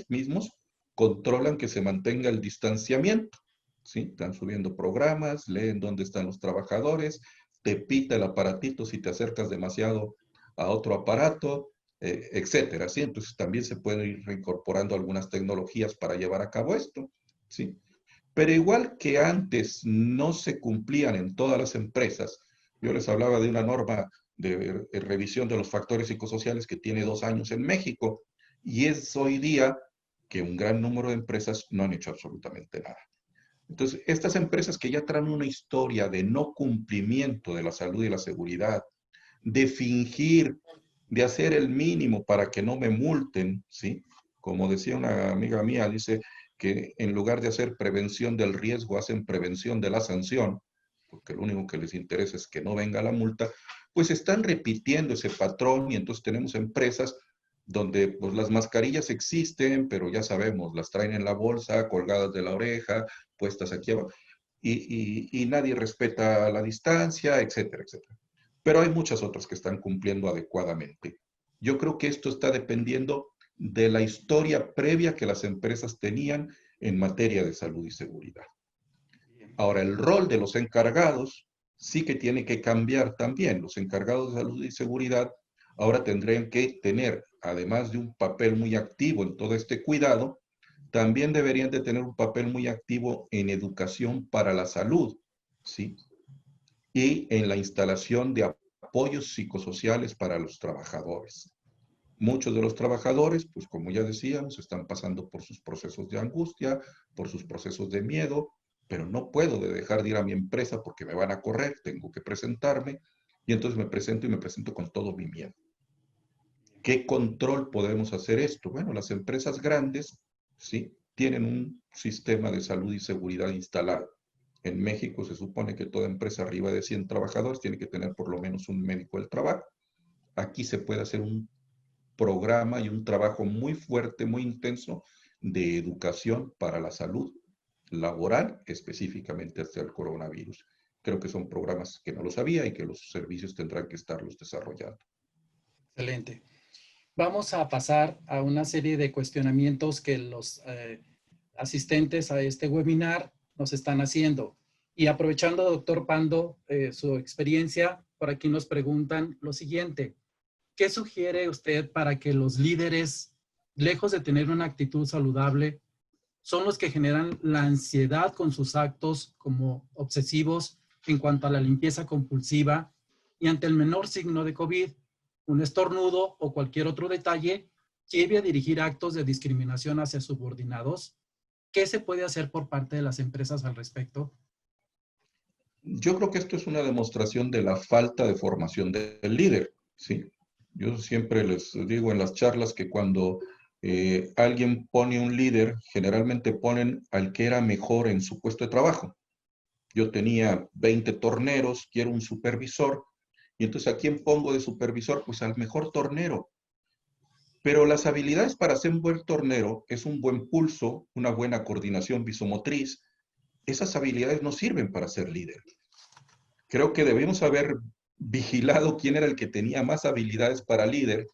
mismos, controlan que se mantenga el distanciamiento. ¿Sí? Están subiendo programas, leen dónde están los trabajadores, te pita el aparatito si te acercas demasiado a otro aparato, etcétera, ¿sí? Entonces también se pueden ir reincorporando algunas tecnologías para llevar a cabo esto, ¿sí? Pero igual que antes no se cumplían en todas las empresas, yo les hablaba de una norma de revisión de los factores psicosociales que tiene 2 años en México, y es hoy día que un gran número de empresas no han hecho absolutamente nada. Entonces, estas empresas que ya traen una historia de no cumplimiento de la salud y la seguridad, de fingir, de hacer el mínimo para que no me multen, ¿sí? Como decía una amiga mía, dice que en lugar de hacer prevención del riesgo, hacen prevención de la sanción, porque lo único que les interesa es que no venga la multa, pues están repitiendo ese patrón y entonces tenemos empresas donde pues, las mascarillas existen, pero ya sabemos, las traen en la bolsa, colgadas de la oreja, puestas aquí abajo, y nadie respeta la distancia, etcétera, etcétera. Pero hay muchas otras que están cumpliendo adecuadamente. Yo creo que esto está dependiendo de la historia previa que las empresas tenían en materia de salud y seguridad. Ahora, el rol de los encargados sí que tiene que cambiar también. Los encargados de salud y seguridad ahora tendrían que tener, además de un papel muy activo en todo este cuidado, también deberían de tener un papel muy activo en educación para la salud, ¿sí? Y en la instalación de apoyos psicosociales para los trabajadores. Muchos de los trabajadores, pues como ya decíamos, están pasando por sus procesos de angustia, por sus procesos de miedo, pero no puedo dejar de ir a mi empresa porque me van a correr, tengo que presentarme, y entonces me presento y me presento con todo mi miedo. ¿Qué control podemos hacer esto? Bueno, las empresas grandes, sí, tienen un sistema de salud y seguridad instalado. En México se supone que toda empresa arriba de 100 trabajadores tiene que tener por lo menos un médico del trabajo. Aquí se puede hacer un programa y un trabajo muy fuerte, muy intenso de educación para la salud laboral, específicamente hacia el coronavirus. Creo que son programas que no lo sabía y que los servicios tendrán que estarlos desarrollando. Excelente. Vamos a pasar a una serie de cuestionamientos que los asistentes a este webinar nos están haciendo. Y aprovechando, doctor Pando, su experiencia, por aquí nos preguntan lo siguiente. ¿Qué sugiere usted para que los líderes, lejos de tener una actitud saludable, son los que generan la ansiedad con sus actos como obsesivos en cuanto a la limpieza compulsiva y ante el menor signo de COVID, un estornudo o cualquier otro detalle lleve a dirigir actos de discriminación hacia subordinados? ¿Qué se puede hacer por parte de las empresas al respecto? Yo creo que esto es una demostración de la falta de formación del líder, ¿sí? Yo siempre les digo en las charlas que cuando alguien pone un líder, generalmente ponen al que era mejor en su puesto de trabajo. Yo tenía 20 torneros, quiero un supervisor, y entonces ¿a quién pongo de supervisor? Pues al mejor tornero. Pero las habilidades para ser un buen tornero es un buen pulso, una buena coordinación visomotriz. Esas habilidades no sirven para ser líder. Creo que debemos haber vigilado quién era el que tenía más habilidades para líder,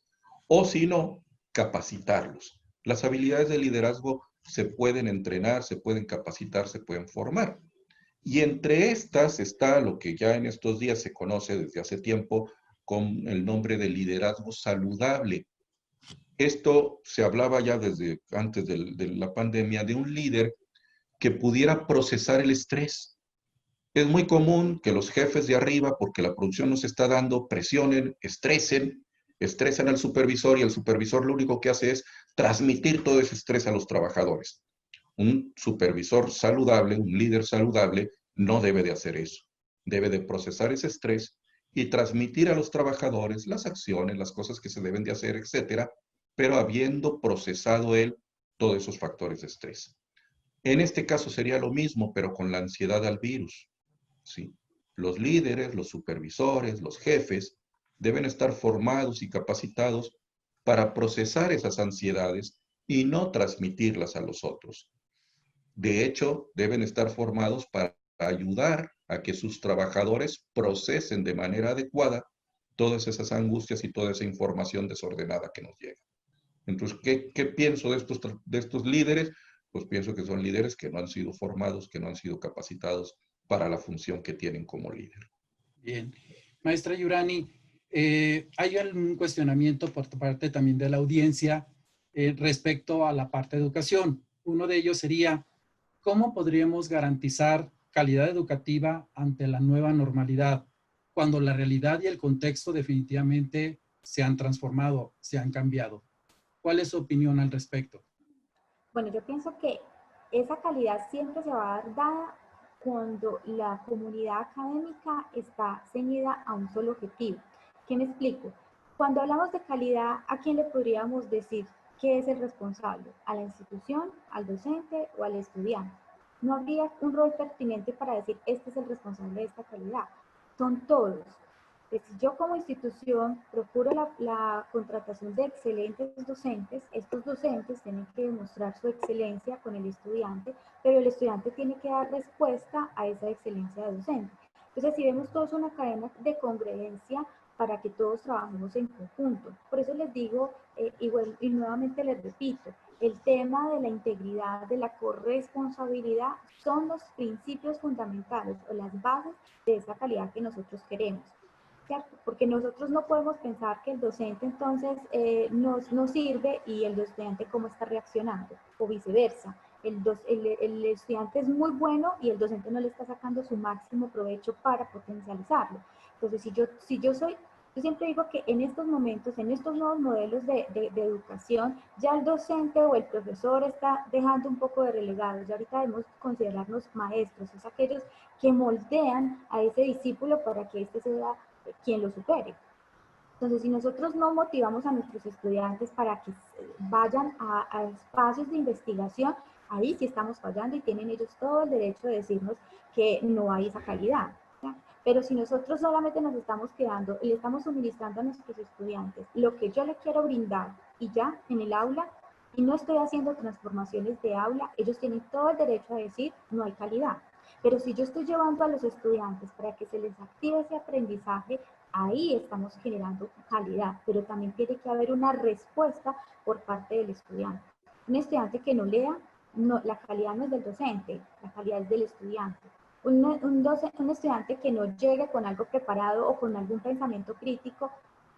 o si no, capacitarlos. Las habilidades de liderazgo se pueden entrenar, se pueden capacitar, se pueden formar. Y entre estas está lo que ya en estos días se conoce desde hace tiempo con el nombre de liderazgo saludable. Esto se hablaba ya desde antes de la pandemia de un líder que pudiera procesar el estrés. Es muy común que los jefes de arriba, porque la producción nos está dando, presionen, estresan al supervisor y el supervisor lo único que hace es transmitir todo ese estrés a los trabajadores. Un supervisor saludable, un líder saludable, no debe de hacer eso. Debe de procesar ese estrés y transmitir a los trabajadores las acciones, las cosas que se deben de hacer, etcétera, pero habiendo procesado él todos esos factores de estrés. En este caso sería lo mismo, pero con la ansiedad al virus. ¿Sí? Los líderes, los supervisores, los jefes deben estar formados y capacitados para procesar esas ansiedades y no transmitirlas a los otros. De hecho, deben estar formados para ayudar a que sus trabajadores procesen de manera adecuada todas esas angustias y toda esa información desordenada que nos llega. Entonces, ¿qué pienso de estos líderes? Pues pienso que son líderes que no han sido formados, que no han sido capacitados para la función que tienen como líder. Bien. Maestra Yurani, hay algún cuestionamiento por parte también de la audiencia respecto a la parte de educación. Uno de ellos sería, ¿cómo podríamos garantizar calidad educativa ante la nueva normalidad cuando la realidad y el contexto definitivamente se han transformado, se han cambiado? ¿Cuál es su opinión al respecto? Bueno, yo pienso que esa calidad siempre se va a dar dada cuando la comunidad académica está ceñida a un solo objetivo. ¿Qué me explico? Cuando hablamos de calidad, ¿a quién le podríamos decir qué es el responsable? ¿A la institución, al docente o al estudiante? No habría un rol pertinente para decir este es el responsable de esta calidad. Son todos. Si yo como institución procuro la contratación de excelentes docentes, estos docentes tienen que demostrar su excelencia con el estudiante, pero el estudiante tiene que dar respuesta a esa excelencia de docente. Entonces, si vemos todos una cadena de congruencia para que todos trabajemos en conjunto. Por eso les digo, y nuevamente les repito, el tema de la integridad, de la corresponsabilidad, son los principios fundamentales o las bases de esa calidad que nosotros queremos. ¿Cierto? Porque nosotros no podemos pensar que el docente entonces nos sirve y el estudiante cómo está reaccionando, o viceversa. El estudiante es muy bueno y el docente no le está sacando su máximo provecho para potencializarlo. Entonces, yo siempre digo que en estos momentos, en estos nuevos modelos de educación, ya el docente o el profesor está dejando un poco de relegado. Ya ahorita debemos considerarnos maestros, es aquellos que moldean a ese discípulo para que éste sea quien lo supere. Entonces, si nosotros no motivamos a nuestros estudiantes para que vayan a espacios de investigación, ahí sí estamos fallando y tienen ellos todo el derecho de decirnos que no hay esa calidad. ¿Ya? Pero si nosotros solamente nos estamos quedando y le estamos suministrando a nuestros estudiantes lo que yo les quiero brindar y ya en el aula, y no estoy haciendo transformaciones de aula, ellos tienen todo el derecho a decir no hay calidad. Pero si yo estoy llevando a los estudiantes para que se les active ese aprendizaje, ahí estamos generando calidad, pero también tiene que haber una respuesta por parte del estudiante. Un estudiante que no lea, no, la calidad no es del docente, la calidad es del estudiante. Un estudiante que no llegue con algo preparado o con algún pensamiento crítico,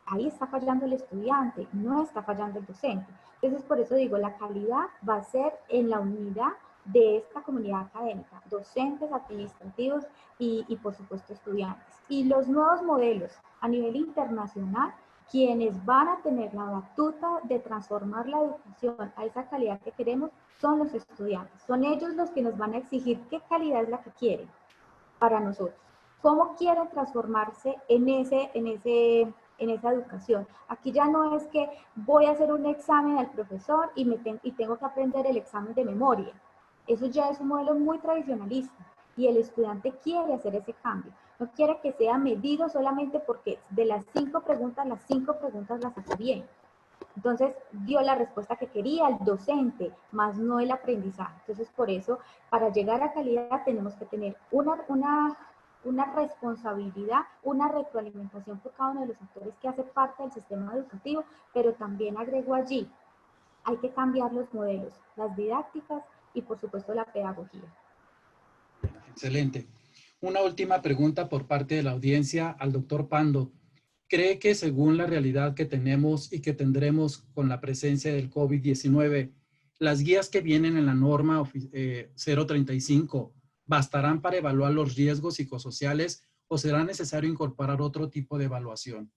ahí está fallando el estudiante, no está fallando el docente. Entonces, por eso digo, la calidad va a ser en la unidad de esta comunidad académica, docentes, administrativos y por supuesto estudiantes. Y los nuevos modelos a nivel internacional, quienes van a tener la batuta de transformar la educación a esa calidad que queremos son los estudiantes. Son ellos los que nos van a exigir qué calidad es la que quieren para nosotros. ¿Cómo quieren transformarse en esa educación? Aquí ya no es que voy a hacer un examen al profesor y tengo que aprender el examen de memoria. Eso ya es un modelo muy tradicionalista y el estudiante quiere hacer ese cambio. No quiere que sea medido solamente porque de las 5 preguntas, las 5 preguntas las sacó bien. Entonces dio la respuesta que quería el docente, más no el aprendizaje. Entonces por eso, para llegar a calidad tenemos que tener una responsabilidad, una retroalimentación por cada uno de los actores que hace parte del sistema educativo, pero también agrego allí, hay que cambiar los modelos, las didácticas y por supuesto la pedagogía. Excelente. Una última pregunta por parte de la audiencia al doctor Pando. ¿Cree que según la realidad que tenemos y que tendremos con la presencia del COVID-19, las guías que vienen en la norma 035 bastarán para evaluar los riesgos psicosociales o será necesario incorporar otro tipo de evaluación?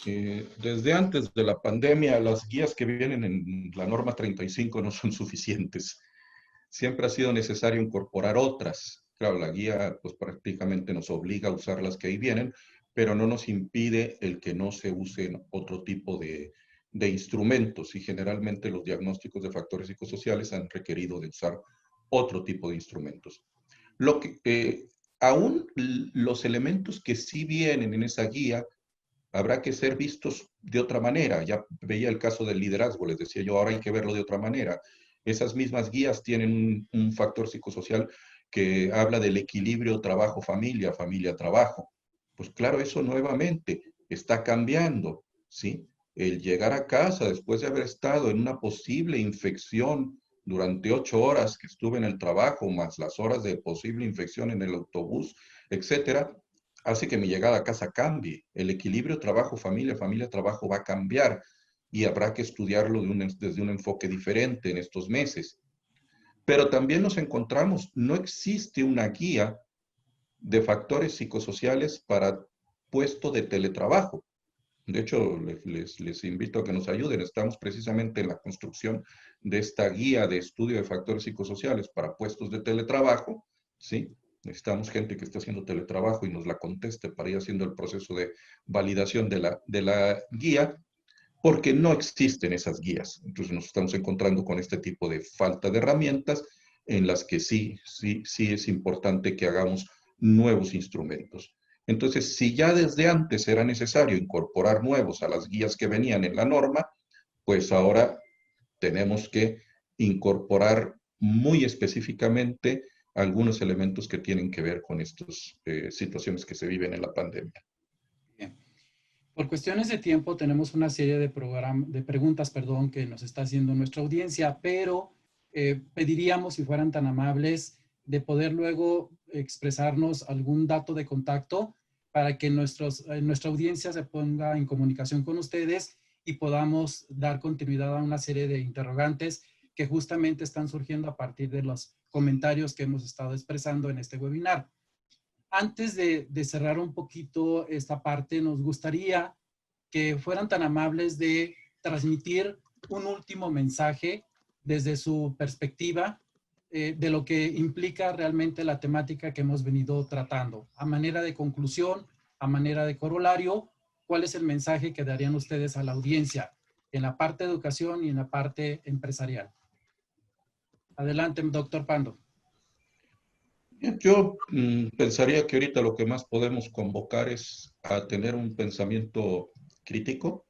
Desde antes de la pandemia, las guías que vienen en la norma 35 no son suficientes. Siempre ha sido necesario incorporar otras. Claro, la guía pues prácticamente nos obliga a usar las que ahí vienen, pero no nos impide el que no se usen otro tipo de instrumentos y generalmente los diagnósticos de factores psicosociales han requerido de usar otro tipo de instrumentos. Aún los elementos que sí vienen en esa guía habrá que ser vistos de otra manera. Ya veía el caso del liderazgo, les decía yo, ahora hay que verlo de otra manera. Esas mismas guías tienen un factor psicosocial que habla del equilibrio trabajo-familia, familia-trabajo. Pues claro, eso nuevamente está cambiando, ¿sí? El llegar a casa después de haber estado en una posible infección durante 8 horas que estuve en el trabajo, más las horas de posible infección en el autobús, etcétera, hace que mi llegada a casa cambie. El equilibrio trabajo-familia, familia-trabajo va a cambiar y habrá que estudiarlo desde un enfoque diferente en estos meses. Pero también nos encontramos, no existe una guía de factores psicosociales para puesto de teletrabajo. De hecho, les invito a que nos ayuden. Estamos precisamente en la construcción de esta guía de estudio de factores psicosociales para puestos de teletrabajo, ¿sí? Necesitamos gente que esté haciendo teletrabajo y nos la conteste para ir haciendo el proceso de validación de la guía, porque no existen esas guías. Entonces nos estamos encontrando con este tipo de falta de herramientas en las que sí es importante que hagamos nuevos instrumentos. Entonces, si ya desde antes era necesario incorporar nuevos a las guías que venían en la norma, pues ahora tenemos que incorporar muy específicamente algunos elementos que tienen que ver con estas situaciones que se viven en la pandemia. Bien. Por cuestiones de tiempo tenemos una serie de preguntas, que nos está haciendo nuestra audiencia, pero pediríamos, si fueran tan amables, de poder luego expresarnos algún dato de contacto para que nuestra audiencia se ponga en comunicación con ustedes y podamos dar continuidad a una serie de interrogantes que justamente están surgiendo a partir de los comentarios que hemos estado expresando en este webinar. Antes de cerrar un poquito esta parte, nos gustaría que fueran tan amables de transmitir un último mensaje desde su perspectiva de lo que implica realmente la temática que hemos venido tratando. A manera de conclusión, a manera de corolario, ¿cuál es el mensaje que darían ustedes a la audiencia en la parte de educación y en la parte empresarial? Adelante, doctor Pando. Yo pensaría que ahorita lo que más podemos convocar es a tener un pensamiento crítico,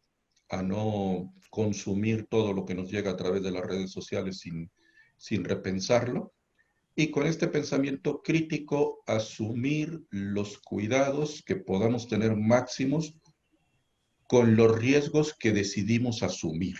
a no consumir todo lo que nos llega a través de las redes sociales sin repensarlo, y con este pensamiento crítico asumir los cuidados que podamos tener máximos con los riesgos que decidimos asumir.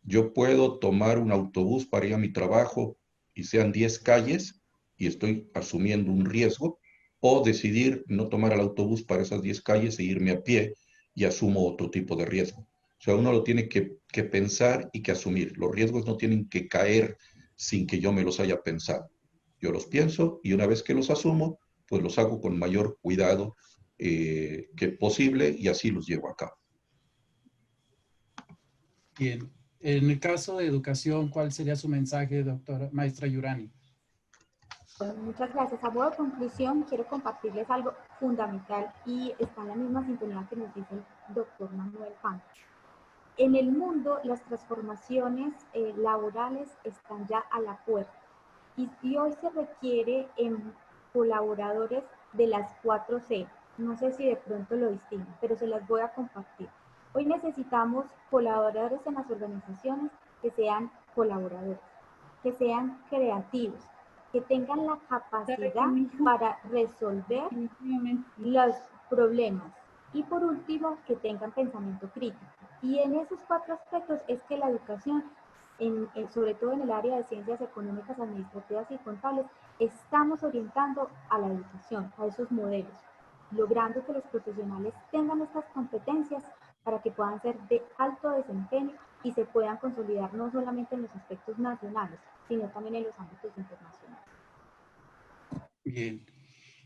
Yo puedo tomar un autobús para ir a mi trabajo y sean 10 calles, y estoy asumiendo un riesgo, o decidir no tomar el autobús para esas 10 calles e irme a pie y asumo otro tipo de riesgo. O sea, uno lo tiene que pensar y que asumir. Los riesgos no tienen que caer sin que yo me los haya pensado. Yo los pienso y una vez que los asumo, pues los hago con mayor cuidado que posible y así los llevo a cabo. Bien. En el caso de educación, ¿cuál sería su mensaje, doctora, maestra Yurani? Bueno, muchas gracias. A modo de conclusión, quiero compartirles algo fundamental y está en la misma sintonía que nos dice el doctor Manuel Pan. En el mundo, las transformaciones laborales están ya a la puerta y hoy se requiere colaboradores de las 4C. No sé si de pronto lo distinguen, pero se las voy a compartir. Hoy necesitamos colaboradores en las organizaciones que sean colaboradores, que sean creativos, que tengan la capacidad para resolver los problemas y por último que tengan pensamiento crítico. Y en esos 4 aspectos es que la educación, sobre todo en el área de ciencias económicas, administrativas y contables, estamos orientando a la educación, a esos modelos, logrando que los profesionales tengan estas competencias para que puedan ser de alto desempeño y se puedan consolidar no solamente en los aspectos nacionales, sino también en los ámbitos internacionales. Bien.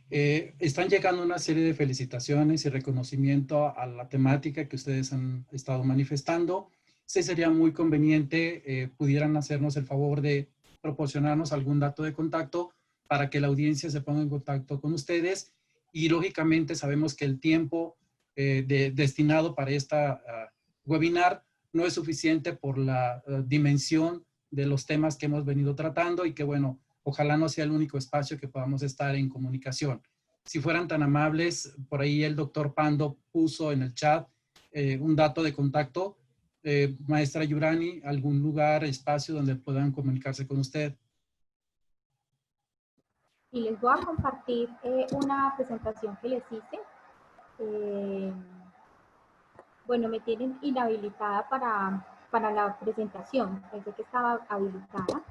Están llegando una serie de felicitaciones y reconocimiento a la temática que ustedes han estado manifestando. Sí sería muy conveniente pudieran hacernos el favor de proporcionarnos algún dato de contacto para que la audiencia se ponga en contacto con ustedes y lógicamente sabemos que el tiempo destinado para esta webinar no es suficiente por la dimensión de los temas que hemos venido tratando y que bueno, ojalá no sea el único espacio que podamos estar en comunicación. Si fueran tan amables, por ahí el doctor Pando puso en el chat un dato de contacto. Maestra Yurani, ¿algún lugar, espacio donde puedan comunicarse con usted? Y les voy a compartir una presentación que les hice. Bueno, me tienen inhabilitada para la presentación. Pensé que estaba habilitada.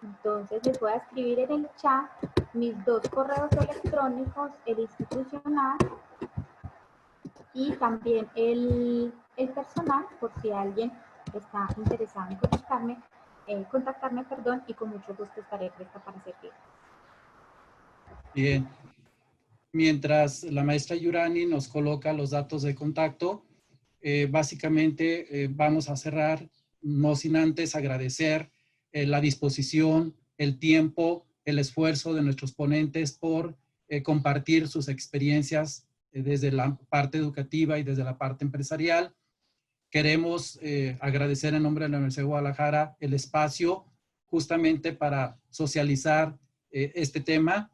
Entonces les voy a escribir en el chat mis 2 correos electrónicos, el institucional y también el personal, por si alguien está interesado en contactarme, y con mucho gusto estaré presta para servir. Bien. Mientras la maestra Yurani nos coloca los datos de contacto, básicamente vamos a cerrar, no sin antes agradecer la disposición, el tiempo, el esfuerzo de nuestros ponentes por compartir sus experiencias desde la parte educativa y desde la parte empresarial. Queremos agradecer en nombre de la Universidad de Guadalajara el espacio justamente para socializar este tema.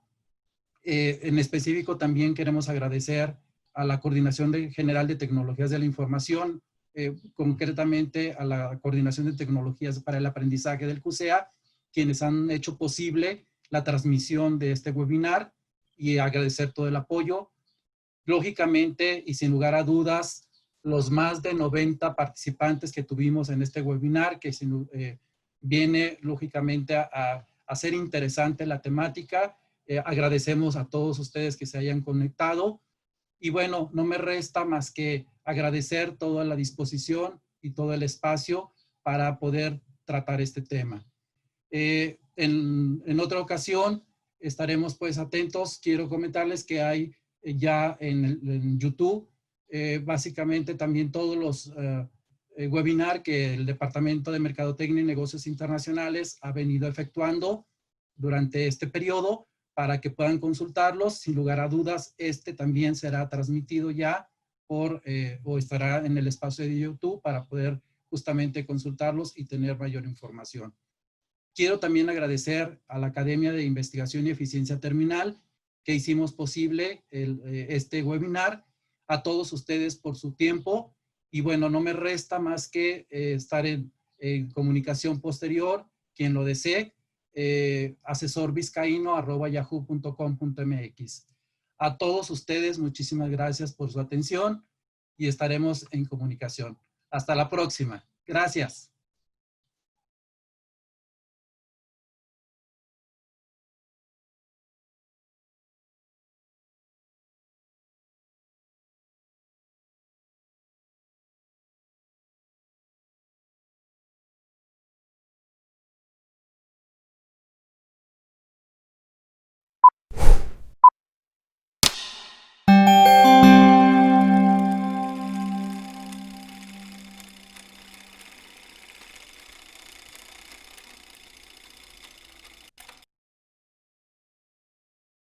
En específico también queremos agradecer a la Coordinación General de Tecnologías de la Información, concretamente a la Coordinación de Tecnologías para el Aprendizaje del CUSEA, quienes han hecho posible la transmisión de este webinar y agradecer todo el apoyo. Lógicamente y sin lugar a dudas, los más de 90 participantes que tuvimos en este webinar, que viene lógicamente a hacer interesante la temática. Agradecemos a todos ustedes que se hayan conectado y bueno, no me resta más que agradecer toda la disposición y todo el espacio para poder tratar este tema. En otra ocasión estaremos pues atentos. Quiero comentarles que hay ya en YouTube básicamente también todos los webinars que el Departamento de Mercadotecnia y Negocios Internacionales ha venido efectuando durante este periodo, para que puedan consultarlos. Sin lugar a dudas, este también será transmitido ya o estará en el espacio de YouTube para poder justamente consultarlos y tener mayor información. Quiero también agradecer a la Academia de Investigación y Eficiencia Terminal que hicimos posible este webinar, a todos ustedes por su tiempo y bueno, no me resta más que estar en comunicación posterior, quien lo desee, asesorvizcaíno@yahoo.com.mx. A todos ustedes, muchísimas gracias por su atención y estaremos en comunicación. Hasta la próxima. Gracias.